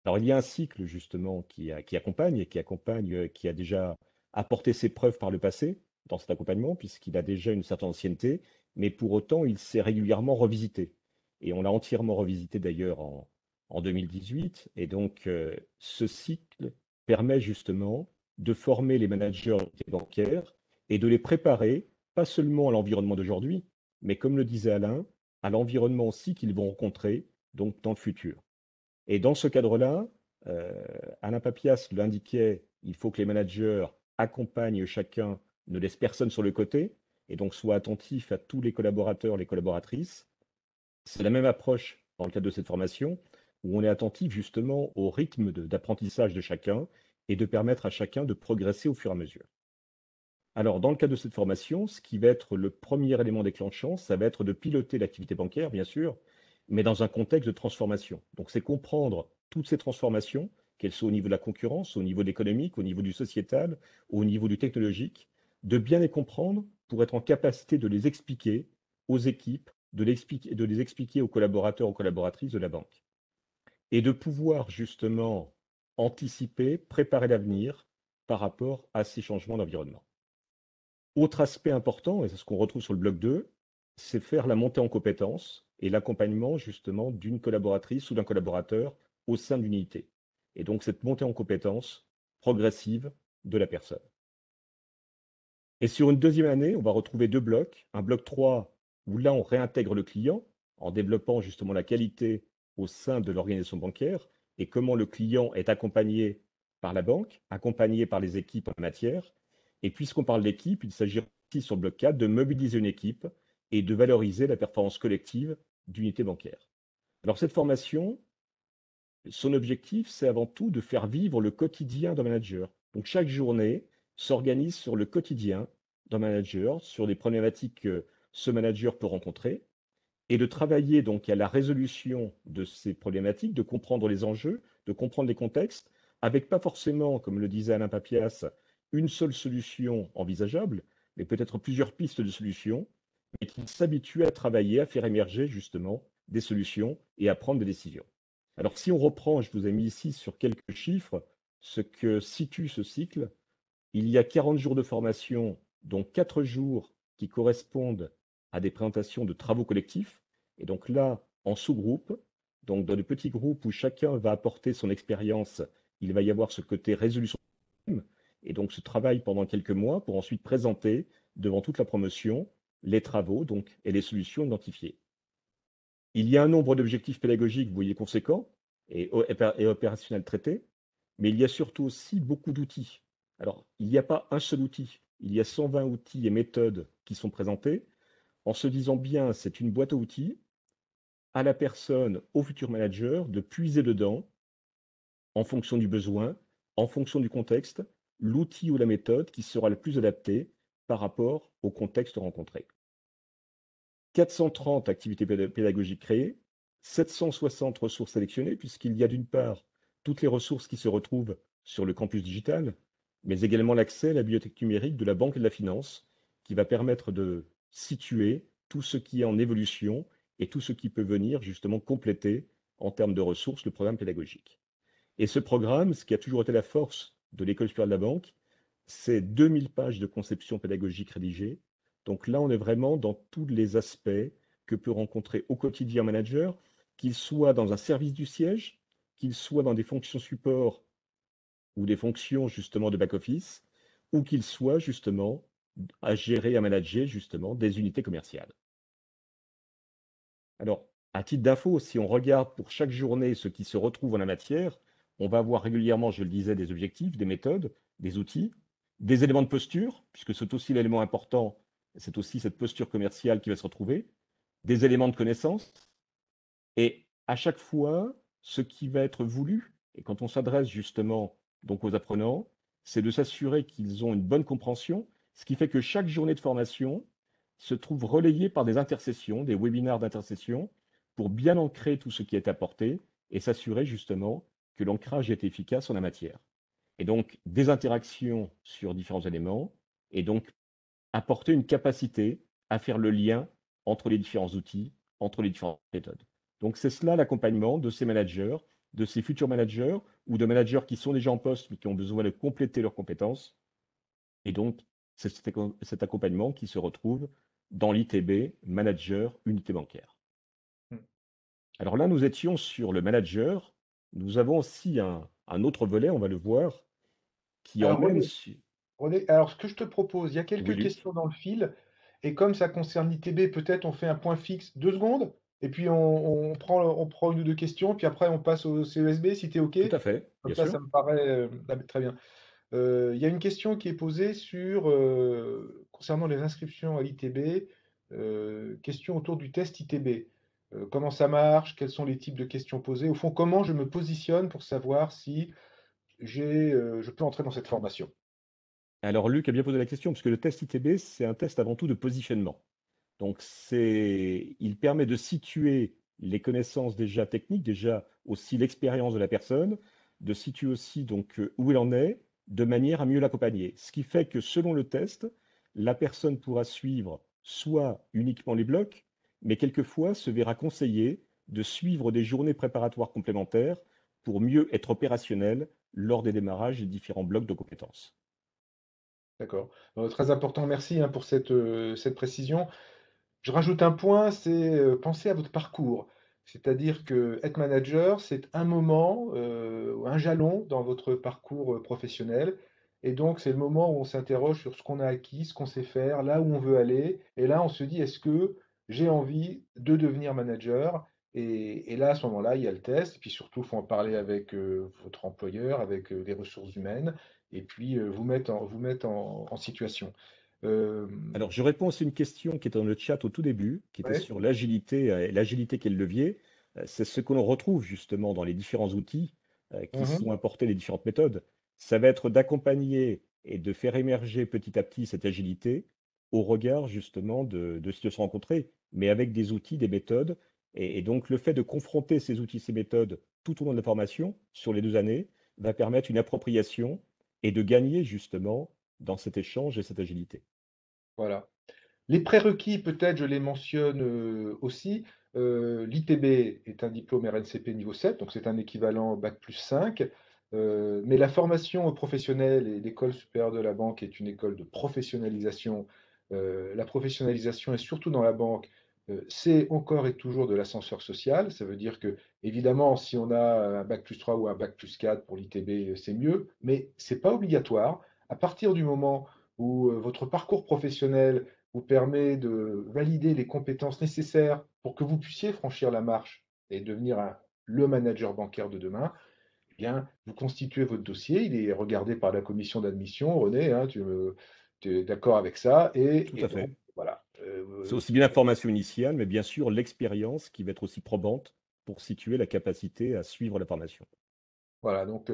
Alors, il y a un cycle justement qui accompagne et qui a déjà apporté ses preuves par le passé dans cet accompagnement, puisqu'il a déjà une certaine ancienneté, mais pour autant, il s'est régulièrement revisité. Et on l'a entièrement revisité d'ailleurs en 2018. Et donc, ce cycle permet justement de former les managers bancaires et de les préparer, pas seulement à l'environnement d'aujourd'hui, mais comme le disait Alain, à l'environnement aussi qu'ils vont rencontrer donc dans le futur. Et dans ce cadre-là, Alain Papias l'indiquait, il faut que les managers accompagnent chacun, ne laissent personne sur le côté, et donc soient attentifs à tous les collaborateurs, les collaboratrices. C'est la même approche dans le cadre de cette formation, où on est attentif justement au rythme d'apprentissage de chacun et de permettre à chacun de progresser au fur et à mesure. Alors, dans le cadre de cette formation, ce qui va être le premier élément déclenchant, ça va être de piloter l'activité bancaire, bien sûr, mais dans un contexte de transformation. Donc, c'est comprendre toutes ces transformations, qu'elles soient au niveau de la concurrence, au niveau de l'économique, au niveau du sociétal, au niveau du technologique, de bien les comprendre pour être en capacité de les expliquer aux équipes, de les expliquer aux collaborateurs, aux collaboratrices de la banque. Et de pouvoir justement anticiper, préparer l'avenir par rapport à ces changements d'environnement. Autre aspect important, et c'est ce qu'on retrouve sur le bloc 2, c'est faire la montée en compétences et l'accompagnement justement d'une collaboratrice ou d'un collaborateur au sein d'une unité. Et donc cette montée en compétences progressive de la personne. Et sur une deuxième année, on va retrouver deux blocs. Un bloc 3 où là on réintègre le client en développant justement la qualité au sein de l'organisation bancaire et comment le client est accompagné par la banque, accompagné par les équipes en matière. Et puisqu'on parle d'équipe, il s'agit aussi sur le bloc 4 de mobiliser une équipe et de valoriser la performance collective d'unité bancaire. Alors cette formation, son objectif, c'est avant tout de faire vivre le quotidien d'un manager. Donc chaque journée s'organise sur le quotidien d'un manager, sur des problématiques que ce manager peut rencontrer, et de travailler donc à la résolution de ces problématiques, de comprendre les enjeux, de comprendre les contextes, avec pas forcément, comme le disait Alain Papias, une seule solution envisageable, mais peut-être plusieurs pistes de solutions, mais qui s'habitue à travailler, à faire émerger justement des solutions et à prendre des décisions. Alors, si on reprend, je vous ai mis ici sur quelques chiffres, ce que situe ce cycle, il y a 40 jours de formation, dont 4 jours qui correspondent à des présentations de travaux collectifs. Et donc là, en sous-groupe, donc dans de petits groupes où chacun va apporter son expérience, il va y avoir ce côté résolution de problème. Et donc ce travail pendant quelques mois pour ensuite présenter devant toute la promotion les travaux donc, et les solutions identifiées. Il y a un nombre d'objectifs pédagogiques, vous voyez, conséquents et opérationnels traités, mais il y a surtout aussi beaucoup d'outils. Alors, il n'y a pas un seul outil, il y a 120 outils et méthodes qui sont présentés, en se disant bien, c'est une boîte à outils, à la personne, au futur manager, de puiser dedans, en fonction du besoin, en fonction du contexte, l'outil ou la méthode qui sera le plus adapté par rapport au contexte rencontré. 430 activités pédagogiques créées, 760 ressources sélectionnées, puisqu'il y a d'une part toutes les ressources qui se retrouvent sur le campus digital, mais également l'accès à la bibliothèque numérique de la banque et de la finance, qui va permettre de situer tout ce qui est en évolution et tout ce qui peut venir justement compléter en termes de ressources le programme pédagogique. Et ce programme, ce qui a toujours été la force de l'École supérieure de la banque, c'est 2000 pages de conception pédagogique rédigées. Donc là, on est vraiment dans tous les aspects que peut rencontrer au quotidien un manager, qu'il soit dans un service du siège, qu'il soit dans des fonctions support ou des fonctions justement de back-office, ou qu'il soit justement à gérer, à manager justement des unités commerciales. Alors, à titre d'info, si on regarde pour chaque journée ce qui se retrouve en la matière, on va avoir régulièrement, je le disais, des objectifs, des méthodes, des outils, des éléments de posture, puisque c'est aussi l'élément important, c'est aussi cette posture commerciale qui va se retrouver, des éléments de connaissance, et à chaque fois, ce qui va être voulu, et quand on s'adresse justement donc aux apprenants, c'est de s'assurer qu'ils ont une bonne compréhension, ce qui fait que chaque journée de formation se trouve relayée par des intercessions, des webinaires d'intercession, pour bien ancrer tout ce qui est apporté et s'assurer justement que l'ancrage est efficace en la matière. Et donc des interactions sur différents éléments, et donc apporter une capacité à faire le lien entre les différents outils, entre les différentes méthodes. Donc c'est cela l'accompagnement de ces managers, de ces futurs managers ou de managers qui sont déjà en poste mais qui ont besoin de compléter leurs compétences. Et donc c'est cet accompagnement qui se retrouve dans l'ITB, manager, unité bancaire. Hmm. Alors là, nous étions sur le manager. Nous avons aussi un autre volet, on va le voir, qui Alors, emmène René, sur... René, alors ce que je te propose, il y a Oui, quelques Luc, questions dans le fil, et comme ça concerne l'ITB, peut-être on fait un point fixe 2 secondes, et puis on prend une ou deux questions, puis après on passe au CESB si tu es OK. tout à fait, Comme bien ça, sûr. ça me paraît très bien. Il y a une question qui est posée concernant les inscriptions à l'ITB, question autour du test ITB. Comment ça marche? Quels sont les types de questions posées? Au fond, comment je me positionne pour savoir si je peux entrer dans cette formation? Alors Luc a bien posé la question, parce que le test ITB, c'est un test avant tout de positionnement. Donc il permet de situer les connaissances déjà techniques, déjà aussi l'expérience de la personne, de situer aussi donc où elle en est, de manière à mieux l'accompagner. Ce qui fait que selon le test, la personne pourra suivre soit uniquement les blocs, mais quelquefois se verra conseiller de suivre des journées préparatoires complémentaires pour mieux être opérationnel lors des démarrages des différents blocs de compétences. D'accord. Très important, merci pour cette précision. Je rajoute un point, c'est penser à votre parcours. C'est-à-dire que être manager, c'est un moment, un jalon dans votre parcours professionnel. Et donc, c'est le moment où on s'interroge sur ce qu'on a acquis, ce qu'on sait faire, là où on veut aller. Et là, on se dit, est-ce que j'ai envie de devenir manager? Et là, à ce moment-là, il y a le test. Et puis surtout, il faut en parler avec votre employeur, avec les ressources humaines, et puis vous mettre en situation. Euh, Alors, je réponds à une question qui était dans le chat au tout début, qui était ouais. sur l'agilité, et l'agilité qui est le levier. C'est ce que l'on retrouve justement dans les différents outils qui Mhm. sont apportés, les différentes méthodes. Ça va être d'accompagner et de faire émerger petit à petit cette agilité au regard justement de situations rencontrées, mais avec des outils, des méthodes. Et donc, le fait de confronter ces outils, ces méthodes tout au long de la formation, sur les 2 années, va permettre une appropriation et de gagner justement dans cet échange et cette agilité. Voilà. Les prérequis, peut-être, je les mentionne aussi. L'ITB est un diplôme RNCP niveau 7, donc c'est un équivalent bac+5. Mais la formation professionnelle et l'École supérieure de la banque est une école de professionnalisation. La professionnalisation, et surtout dans la banque, c'est encore et toujours de l'ascenseur social. Ça veut dire que, évidemment, si on a un bac+3 ou un bac+4 pour l'ITB, c'est mieux, mais ce n'est pas obligatoire. À partir du moment où votre parcours professionnel vous permet de valider les compétences nécessaires pour que vous puissiez franchir la marche et devenir le manager bancaire de demain, eh bien, vous constituez votre dossier, il est regardé par la commission d'admission. René, hein, tu es d'accord avec ça, Tout et à donc, fait. voilà. C'est aussi bien la formation initiale, mais bien sûr l'expérience qui va être aussi probante pour situer la capacité à suivre la formation. Voilà, donc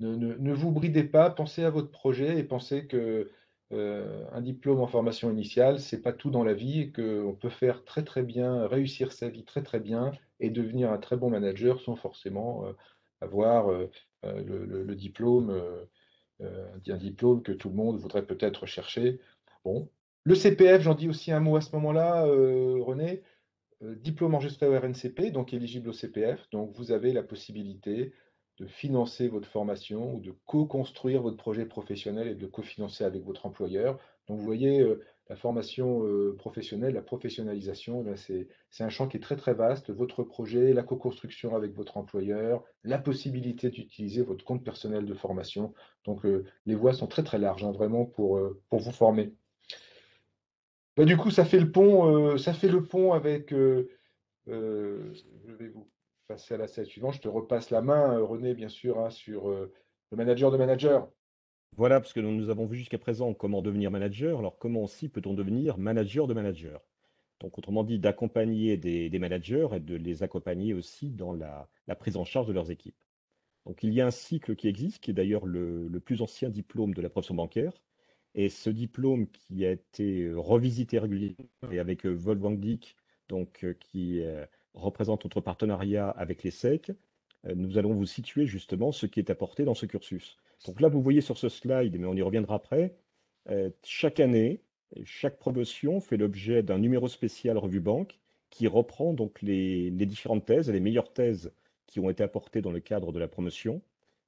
ne vous bridez pas, pensez à votre projet et pensez que un diplôme en formation initiale, c'est pas tout dans la vie et qu'on peut faire très très bien, réussir sa vie très très bien et devenir un très bon manager sans forcément avoir le diplôme, un diplôme que tout le monde voudrait peut-être chercher. Bon. Le CPF, j'en dis aussi un mot à ce moment-là, René. Diplôme enregistré au RNCP, donc éligible au CPF. Donc vous avez la possibilité de financer votre formation ou de co-construire votre projet professionnel et de le cofinancer avec votre employeur. Donc vous voyez, la formation professionnelle, la professionnalisation, eh c'est un champ qui est très très vaste. Votre projet, la co-construction avec votre employeur, la possibilité d'utiliser votre compte personnel de formation. Donc les voies sont très très larges, hein, vraiment pour vous former. Bah, du coup, ça fait le pont avec je vais vous passer à la slide suivante. Je te repasse la main, René, bien sûr, hein, sur le manager de manager. Voilà, parce que nous avons vu jusqu'à présent comment devenir manager. Alors, comment aussi peut-on devenir manager de manager? Donc, autrement dit, d'accompagner des managers et de les accompagner aussi dans la prise en charge de leurs équipes. Donc, il y a un cycle qui existe, qui est d'ailleurs le plus ancien diplôme de la profession bancaire. Et ce diplôme qui a été revisité régulièrement et avec Wolfgang Dick, donc, qui représente notre partenariat avec les SEC, nous allons vous situer justement ce qui est apporté dans ce cursus. Donc là, vous voyez sur ce slide, mais on y reviendra après, chaque année, chaque promotion fait l'objet d'un numéro spécial Revue Banque qui reprend donc les différentes thèses, les meilleures thèses qui ont été apportées dans le cadre de la promotion.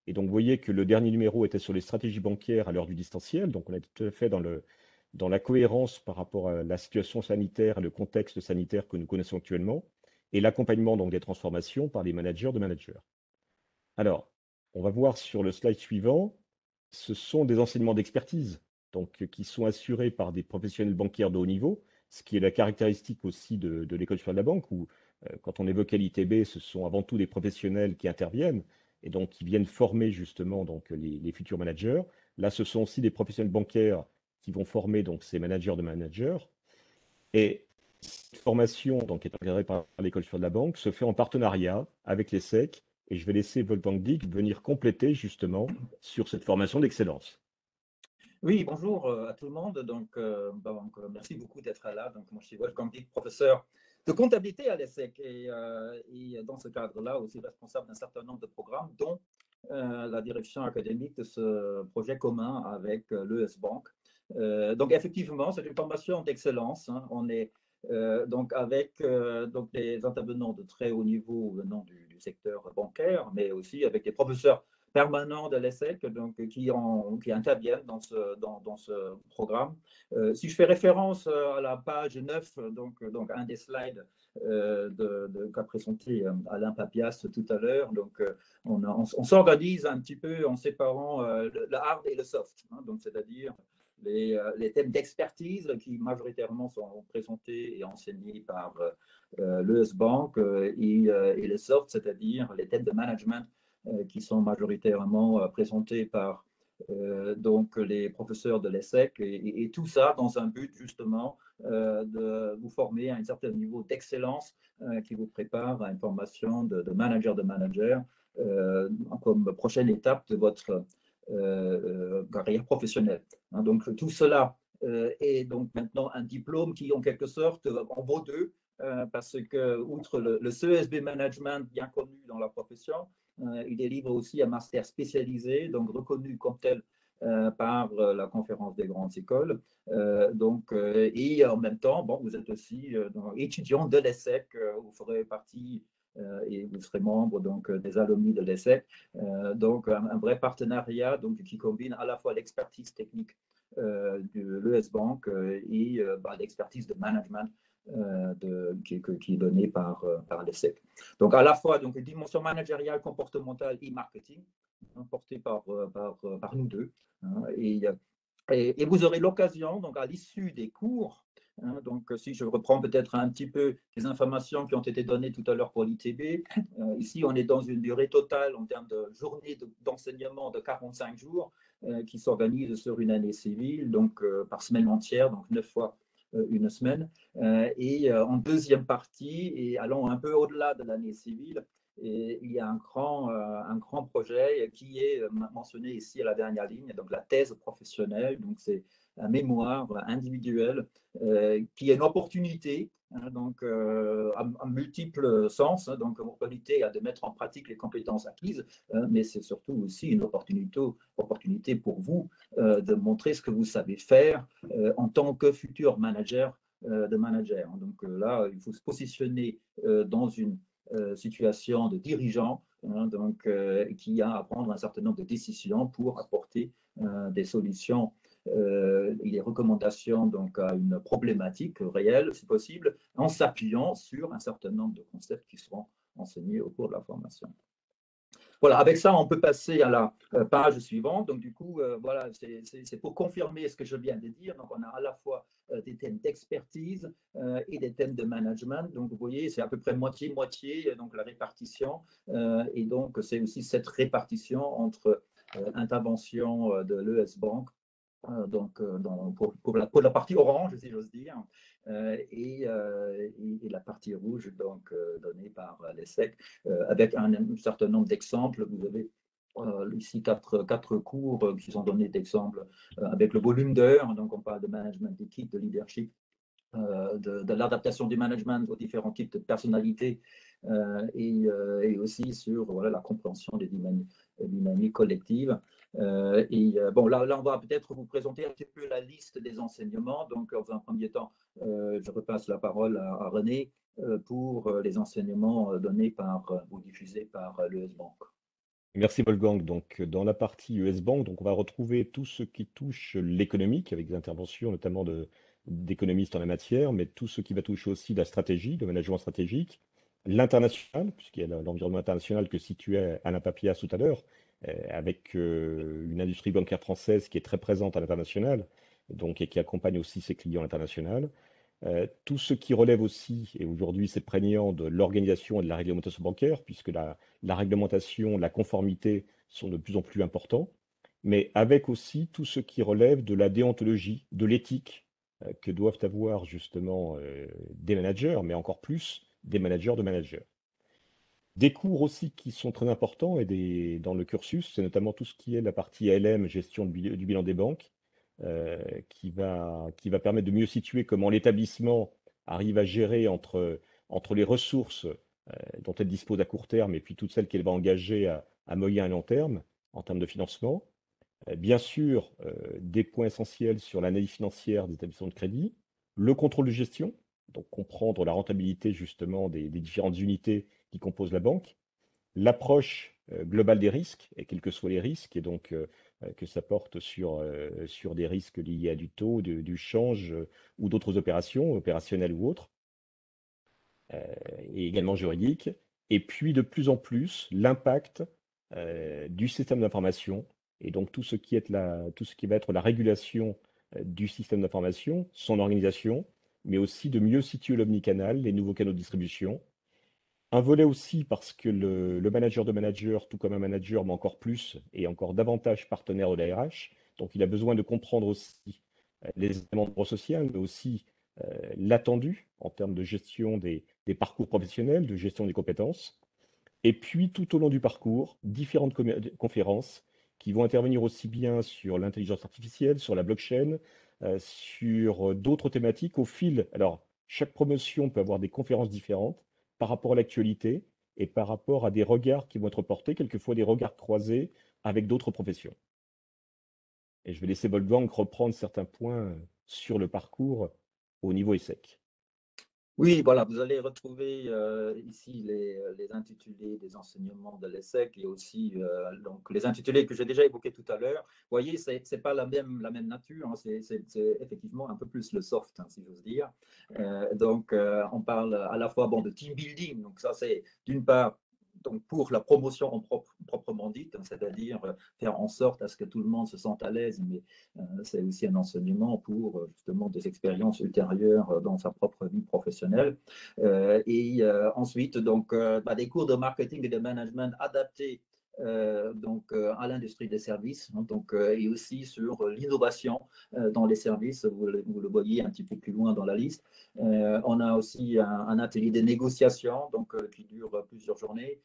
Et donc, vous voyez que le dernier numéro était sur les stratégies bancaires à l'heure du distanciel. Donc, on est tout à fait dans la cohérence par rapport à la situation sanitaire et le contexte sanitaire que nous connaissons actuellement, et l'accompagnement donc des transformations par les managers de managers. Alors, on va voir sur le slide suivant, ce sont des enseignements d'expertise, donc qui sont assurés par des professionnels bancaires de haut niveau, ce qui est la caractéristique aussi de l'École supérieure de la banque, où quand on évoquait l'ITB, ce sont avant tout des professionnels qui interviennent et donc qui viennent former justement donc les futurs managers. Là, ce sont aussi des professionnels bancaires qui vont former donc ces managers de managers. Et cette formation, donc, qui est encadrée par l'École supérieure de la banque, se fait en partenariat avec les SEC. Et je vais laisser Wolfgang Dick venir compléter justement sur cette formation d'excellence. Oui, bonjour à tout le monde. Merci beaucoup d'être là. Donc, moi, je suis Wolfgang Dick, professeur de comptabilité à l'ESSEC et dans ce cadre-là aussi responsable d'un certain nombre de programmes, dont la direction académique de ce projet commun avec l'ES Bank. Donc, effectivement, c'est une formation d'excellence, hein. On est donc avec donc des intervenants de très haut niveau venant du secteur bancaire, mais aussi avec des professeurs permanents de l'ESSEC donc, qui interviennent dans ce programme. Si je fais référence à la page 9, donc un des slides qu'a présenté Alain Papias tout à l'heure, donc on s'organise un petit peu en séparant le hard et le soft, hein, donc c'est-à-dire les thèmes d'expertise qui majoritairement sont présentés et enseignés par l'ES Bank et le soft, c'est-à-dire les thèmes de management qui sont majoritairement présentés par donc les professeurs de l'ESSEC et tout ça dans un but justement de vous former à un certain niveau d'excellence qui vous prépare à une formation de manager comme prochaine étape de votre carrière professionnelle. Hein, donc tout cela est donc maintenant un diplôme qui en quelque sorte en vaut deux parce que outre le CESB Management bien connu dans la profession, il délivre aussi un master spécialisé, donc reconnu comme tel par la conférence des grandes écoles. Et en même temps, bon, vous êtes aussi étudiant de l'ESSEC, vous ferez partie et vous serez membre donc, des alumni de l'ESSEC. Donc, un vrai partenariat donc, qui combine à la fois l'expertise technique de l'ES Bank et l'expertise de management qui est donnée par l'ESSEC. Donc, à la fois donc, une dimension managériale, comportementale et marketing, portée par nous deux. Hein, et vous aurez l'occasion, donc à l'issue des cours, donc si je reprends peut-être un petit peu les informations qui ont été données tout à l'heure pour l'ITB, ici on est dans une durée totale en termes de journée d'enseignement de 45 jours qui s'organise sur une année civile, donc par semaine entière, donc 9 fois une semaine. Et en deuxième partie, et allant un peu au-delà de l'année civile, et il y a un grand projet qui est mentionné ici à la dernière ligne, donc la thèse professionnelle. Donc c'est un mémoire individuel qui est une opportunité, donc à multiples sens. Donc l'opportunité de mettre en pratique les compétences acquises, mais c'est surtout aussi une opportunité pour vous de montrer ce que vous savez faire en tant que futur manager de manager. Donc là, il faut se positionner dans une situation de dirigeant, donc, qui a à prendre un certain nombre de décisions pour apporter des solutions et des recommandations donc, à une problématique réelle, si possible, en s'appuyant sur un certain nombre de concepts qui seront enseignés au cours de la formation. Voilà, avec ça, on peut passer à la page suivante. Donc, du coup, voilà, c'est pour confirmer ce que je viens de dire. Donc, on a à la fois des thèmes d'expertise et des thèmes de management. Donc, vous voyez, c'est à peu près moitié-moitié, donc la répartition. Et donc, c'est aussi cette répartition entre intervention de l'ES Bank, donc pour la partie orange, si j'ose dire, et la partie rouge, donc donnée par l'ESSEC, avec un certain nombre d'exemples. Vous avez ici quatre cours qui sont donnés d'exemples avec le volume d'heures. Donc on parle de management d'équipe, de leadership, de l'adaptation du management aux différents types de personnalités et aussi sur voilà, la compréhension des dynamiques collectives. Bon, là, on va peut-être vous présenter un petit peu la liste des enseignements. Donc, dans un premier temps, je repasse la parole à René pour les enseignements donnés ou diffusés par l'ES Bank. Merci Wolfgang. Donc, dans la partie US Bank, donc, on va retrouver tout ce qui touche l'économique, avec des interventions notamment d'économistes en la matière, mais tout ce qui va toucher aussi la stratégie, le management stratégique, l'international, puisqu'il y a l'environnement international que situait Alain Papias tout à l'heure, avec une industrie bancaire française qui est très présente à l'international, donc, et qui accompagne aussi ses clients à l'international. Tout ce qui relève aussi, et aujourd'hui c'est prégnant, de l'organisation et de la réglementation bancaire, puisque la réglementation, la conformité sont de plus en plus importants, mais avec aussi tout ce qui relève de la déontologie, de l'éthique que doivent avoir justement des managers, mais encore plus des managers de managers. Des cours aussi qui sont très importants dans le cursus, c'est notamment tout ce qui est la partie ALM, gestion du bilan des banques, qui va permettre de mieux situer comment l'établissement arrive à gérer entre les ressources dont elle dispose à court terme et puis toutes celles qu'elle va engager à moyen et long terme en termes de financement. Bien sûr, des points essentiels sur l'analyse financière des établissements de crédit, le contrôle de gestion, donc comprendre la rentabilité justement des différentes unités qui composent la banque, l'approche globale des risques, et quels que soient les risques, et donc que ça porte sur des risques liés à du taux, du change ou d'autres opérations, opérationnelles ou autres, et également juridiques. Et puis de plus en plus, l'impact du système d'information, et donc tout ce qui va être la régulation du système d'information, son organisation, mais aussi de mieux situer l'omnicanal, les nouveaux canaux de distribution. Un volet aussi parce que le manager de manager, tout comme un manager, mais encore plus et encore davantage partenaire de la RH, donc il a besoin de comprendre aussi les éléments de droit social, mais aussi l'attendu en termes de gestion des parcours professionnels, de gestion des compétences. Et puis, tout au long du parcours, différentes conférences qui vont intervenir aussi bien sur l'intelligence artificielle, sur la blockchain, sur d'autres thématiques au fil. Alors, chaque promotion peut avoir des conférences différentes par rapport à l'actualité et par rapport à des regards qui vont être portés, quelquefois des regards croisés avec d'autres professions. Et je vais laisser Wolfgang reprendre certains points sur le parcours au niveau ESSEC. Oui, voilà, vous allez retrouver ici les intitulés des enseignements de l'ESSEC et aussi donc, les intitulés que j'ai déjà évoqués tout à l'heure. Vous voyez, ce n'est pas la même nature, hein, c'est effectivement un peu plus le soft, hein, si j'ose dire. Donc, on parle à la fois bon, de team building, donc ça c'est d'une part donc pour la promotion proprement dite, c'est-à-dire faire en sorte à ce que tout le monde se sente à l'aise, mais c'est aussi un enseignement pour justement des expériences ultérieures dans sa propre vie professionnelle. Ensuite, donc, des cours de marketing et de management adaptés donc, à l'industrie des services, hein, donc, et aussi sur l'innovation dans les services, vous le voyez un petit peu plus loin dans la liste. On a aussi un atelier de négociation donc, qui dure plusieurs journées,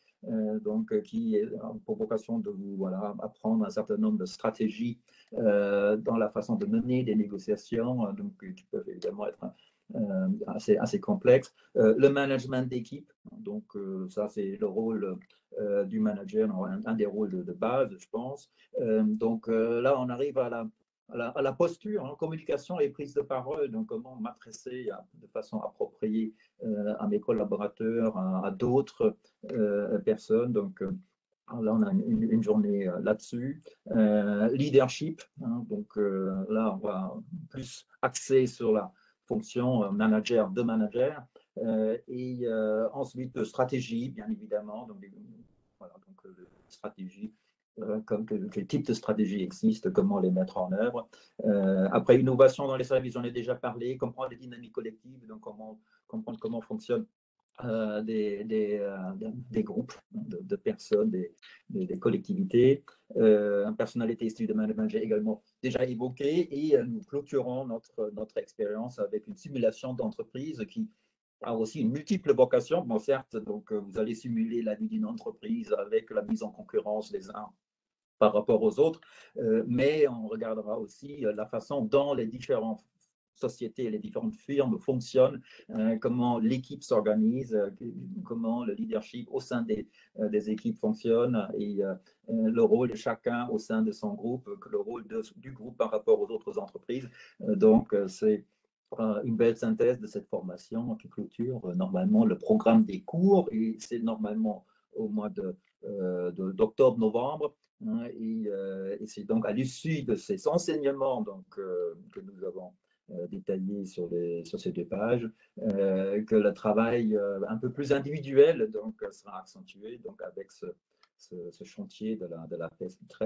donc, qui a pour vocation de vous voilà, apprendre un certain nombre de stratégies dans la façon de mener des négociations, donc, qui peuvent évidemment être assez complexes. Le management d'équipe, donc ça c'est le rôle du manager, un des rôles de base, je pense. Donc là, on arrive à la posture, hein, communication et prise de parole, donc comment m'adresser de façon appropriée à mes collaborateurs, à d'autres personnes. Donc là, on a une journée là-dessus. Leadership, hein, donc là, on va plus axer sur la fonction manager de manager. Ensuite, stratégie, bien évidemment. Donc, voilà, donc stratégie, quel type de stratégie existe, comment les mettre en œuvre. Après, innovation dans les services, j'en ai déjà parlé, comprendre les dynamiques collectives, donc comprendre comment fonctionne des groupes de personnes, des collectivités. Personnalité et style de management, j'ai également déjà évoqué. Et nous clôturons notre expérience avec une simulation d'entreprise qui a aussi une multiple vocation. Bon, certes, donc, vous allez simuler la vie d'une entreprise avec la mise en concurrence des uns par rapport aux autres, mais on regardera aussi la façon dont les différentes sociétés, les différentes firmes fonctionnent, comment l'équipe s'organise, comment le leadership au sein des équipes fonctionne et le rôle de chacun au sein de son groupe, que le rôle du groupe par rapport aux autres entreprises. Donc, c'est une belle synthèse de cette formation qui clôture normalement le programme des cours et c'est normalement au mois d'octobre-novembre. Hein, et c'est donc à l'issue de ces enseignements donc, que nous avons détaillés sur ces 2 pages que le travail un peu plus individuel donc, sera accentué donc, avec ce chantier de la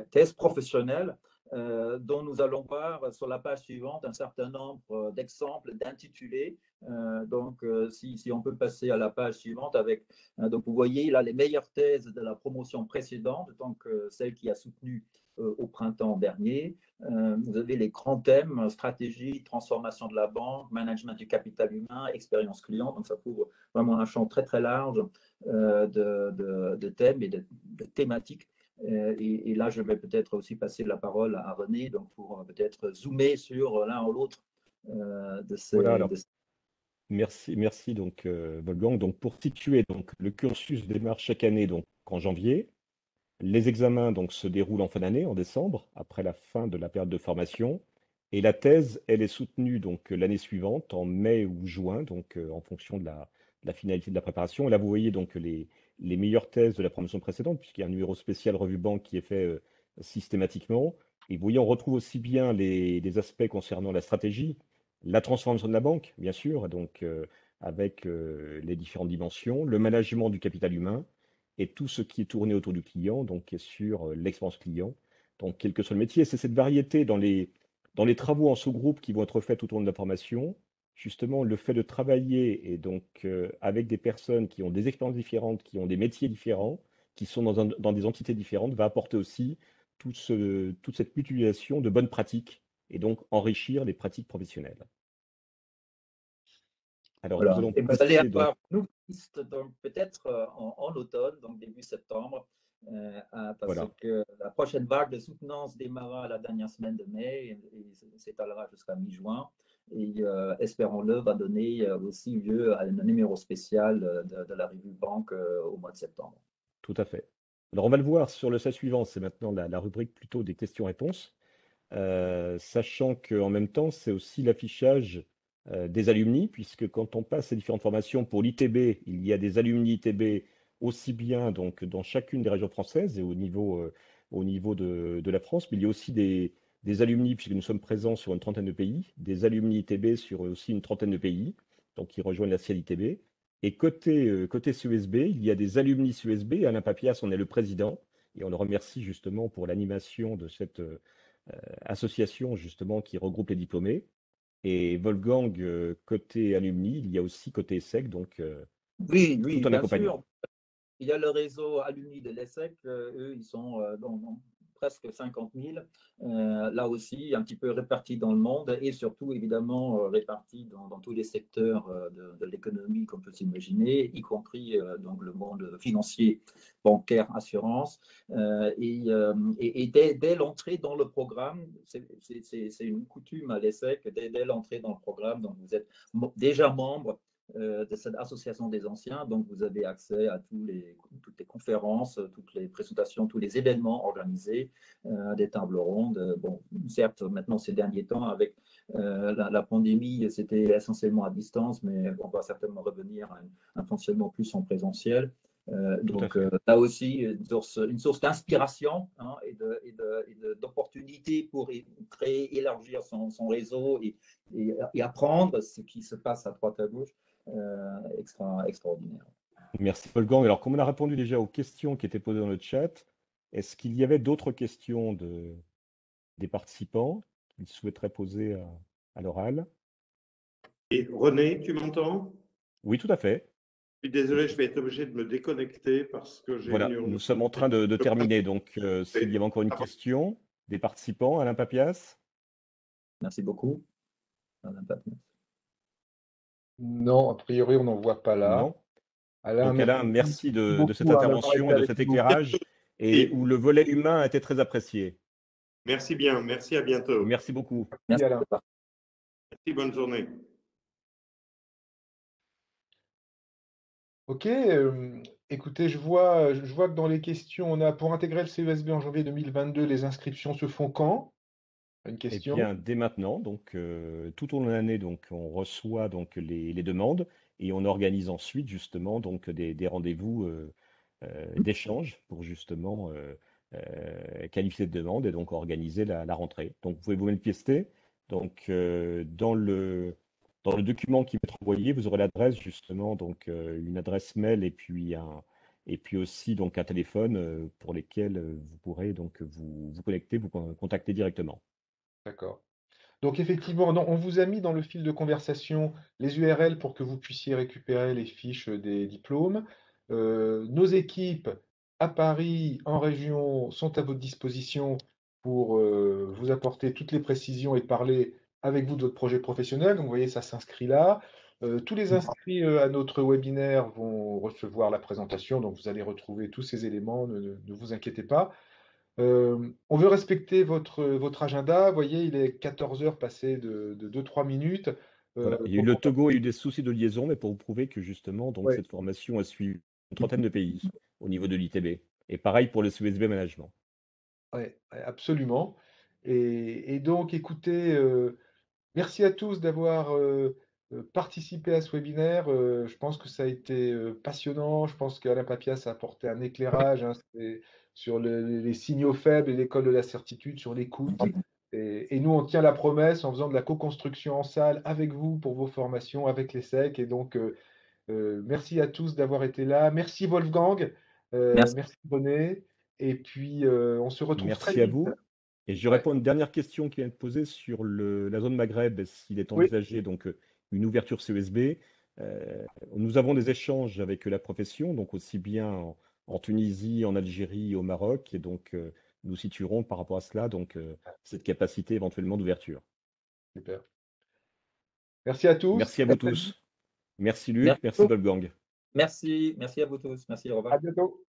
thèse professionnelle dont nous allons voir sur la page suivante un certain nombre d'exemples, d'intitulés. Donc, si on peut passer à la page suivante avec, donc vous voyez là les meilleures thèses de la promotion précédente, donc celle qui a soutenu au printemps dernier. Vous avez les grands thèmes, stratégie, transformation de la banque, management du capital humain, expérience client. Donc, ça couvre vraiment un champ très, très large de thèmes et de thématiques. Et là, je vais peut-être aussi passer la parole à René donc pour peut-être zoomer sur l'un ou l'autre de ces. Voilà, alors, merci donc Wolfgang. Donc pour situer, donc le cursus démarre chaque année donc en janvier. Les examens donc se déroulent en fin d'année, en décembre, après la fin de la période de formation. Et la thèse, elle est soutenue donc l'année suivante, en mai ou juin, donc en fonction de la finalité de la préparation. Et là, vous voyez donc les meilleures thèses de la promotion précédente, puisqu'il y a un numéro spécial revue banque qui est fait systématiquement. Et vous voyez, on retrouve aussi bien des aspects concernant la stratégie, la transformation de la banque, bien sûr, donc avec les différentes dimensions, le management du capital humain, et tout ce qui est tourné autour du client, donc sur l'expérience client, donc quel que soit le métier. C'est cette variété dans les travaux en sous-groupe qui vont être faits tout au long de la formation. Justement, le fait de travailler et donc avec des personnes qui ont des expériences différentes, qui ont des métiers différents, qui sont dans des entités différentes, va apporter aussi toute cette mutualisation de bonnes pratiques et donc enrichir les pratiques professionnelles. Alors, Voilà. nous allons Et vous allez passer donc. avoir une liste donc peut-être en automne, donc début septembre, parce Voilà. que la prochaine vague de soutenance démarrera la dernière semaine de mai et s'étalera jusqu'à mi-juin. Et espérons-le, va donner aussi lieu à un numéro spécial de la revue Banque au mois de septembre. Tout à fait. Alors, on va le voir sur le slide suivant. C'est maintenant la rubrique plutôt des questions-réponses. sachant qu'en même temps, c'est aussi l'affichage des alumni, puisque quand on passe ces différentes formations pour l'ITB, il y a des alumni ITB aussi bien donc, dans chacune des régions françaises et au niveau de la France, mais il y a aussi des alumni, puisque nous sommes présents sur une trentaine de pays, des alumni ITB sur aussi une trentaine de pays, donc qui rejoignent la CIL-ITB. Et côté CESB, il y a des alumni CESB. Alain Papias en est le président, et on le remercie justement pour l'animation de cette association justement qui regroupe les diplômés. Et Wolfgang, côté alumni, il y a aussi côté ESSEC, donc Oui, tout oui, un bien accompagnement. sûr. Il y a le réseau alumni de l'ESSEC, eux, ils sont dans presque 50 000, là aussi, un petit peu répartis dans le monde et surtout, évidemment, répartis dans tous les secteurs de l'économie qu'on peut s'imaginer, y compris donc le monde financier, bancaire, assurance. Et dès l'entrée dans le programme, c'est une coutume à l'ESSEC, dès l'entrée dans le programme, donc vous êtes déjà membre de cette association des anciens. Donc, vous avez accès à toutes les conférences, toutes les présentations, tous les événements organisés, des tables rondes. Bon, certes, maintenant, ces derniers temps, avec la pandémie, c'était essentiellement à distance, mais on va certainement revenir à un fonctionnement plus en présentiel. Tout à Donc, fait. là aussi, une source d'inspiration hein, d'opportunités pour créer, élargir son réseau et apprendre ce qui se passe à droite à gauche. Extraordinaire. Merci Wolfgang. Alors, comme on a répondu déjà aux questions qui étaient posées dans le chat, est-ce qu'il y avait d'autres questions des participants qu'ils souhaiteraient poser à l'oral? Et René, tu m'entends? Oui, tout à fait. Je suis désolé, je vais être obligé de me déconnecter parce que j'ai une Voilà, urgence. nous sommes en train de terminer. Donc, s'il y avait encore une question des participants, Alain Papias? Merci beaucoup. Non, a priori, on n'en voit pas là. Non. Alain, Donc, merci Alain, merci de cette beaucoup hein, d'avoir été intervention, de avec cet nous. éclairage, et où le volet humain a été très apprécié. Merci bien, merci, à bientôt. Merci beaucoup. Merci, Merci. Alain. Merci, bonne journée. Ok, écoutez, je vois que dans les questions, on a pour intégrer le CESB en janvier 2022, les inscriptions se font quand? Une Eh question. bien, dès maintenant, donc tout au long de l'année, donc on reçoit donc les demandes et on organise ensuite justement donc des rendez-vous d'échange pour justement qualifier cette demande et donc organiser la rentrée. Donc vous pouvez vous manifester. Donc dans le document qui va être envoyé, vous aurez l'adresse justement, donc une adresse mail et puis aussi donc un téléphone pour lesquels vous pourrez donc vous connecter, vous contacter directement. D'accord. Donc effectivement, non, on vous a mis dans le fil de conversation les URL pour que vous puissiez récupérer les fiches des diplômes. Nos équipes à Paris, en région, sont à votre disposition pour vous apporter toutes les précisions et parler avec vous de votre projet professionnel. Donc vous voyez, ça s'inscrit là. Tous les inscrits à notre webinaire vont recevoir la présentation, donc vous allez retrouver tous ces éléments, ne vous inquiétez pas. On veut respecter votre agenda. Vous voyez, il est 14 heures passées de 2-3 minutes. Voilà. Il y a eu Donc, le Togo, il y a eu des soucis de liaison, mais pour vous prouver que justement, donc ouais, cette formation a suivi une trentaine de pays au niveau de l'ITB. Et pareil pour le CESB Management. ouais, ouais, absolument. Et donc, écoutez, merci à tous d'avoir participé à ce webinaire. Je pense que ça a été passionnant. Je pense qu'Alain Papias a apporté un éclairage hein, sur les signaux faibles et l'école de la certitude, sur l'écoute. Et nous, on tient la promesse en faisant de la co-construction en salle avec vous pour vos formations, avec les SEC. Et donc, merci à tous d'avoir été là. Merci Wolfgang. Merci. Merci René. Et puis, on se retrouve très Merci à vite. vous. Et je Ouais. réponds à une dernière question qui vient de poser sur la zone Maghreb, s'il est Oui, envisagé donc une ouverture CESB. Nous avons des échanges avec la profession, donc aussi bien en Tunisie, en Algérie, au Maroc, et donc nous situerons par rapport à cela donc cette capacité éventuellement d'ouverture. super. Merci à tous. Merci à Et à vous très vite. tous. Merci Merci. Luc, merci Wolfgang. Merci à vous tous. Merci, au revoir. À bientôt.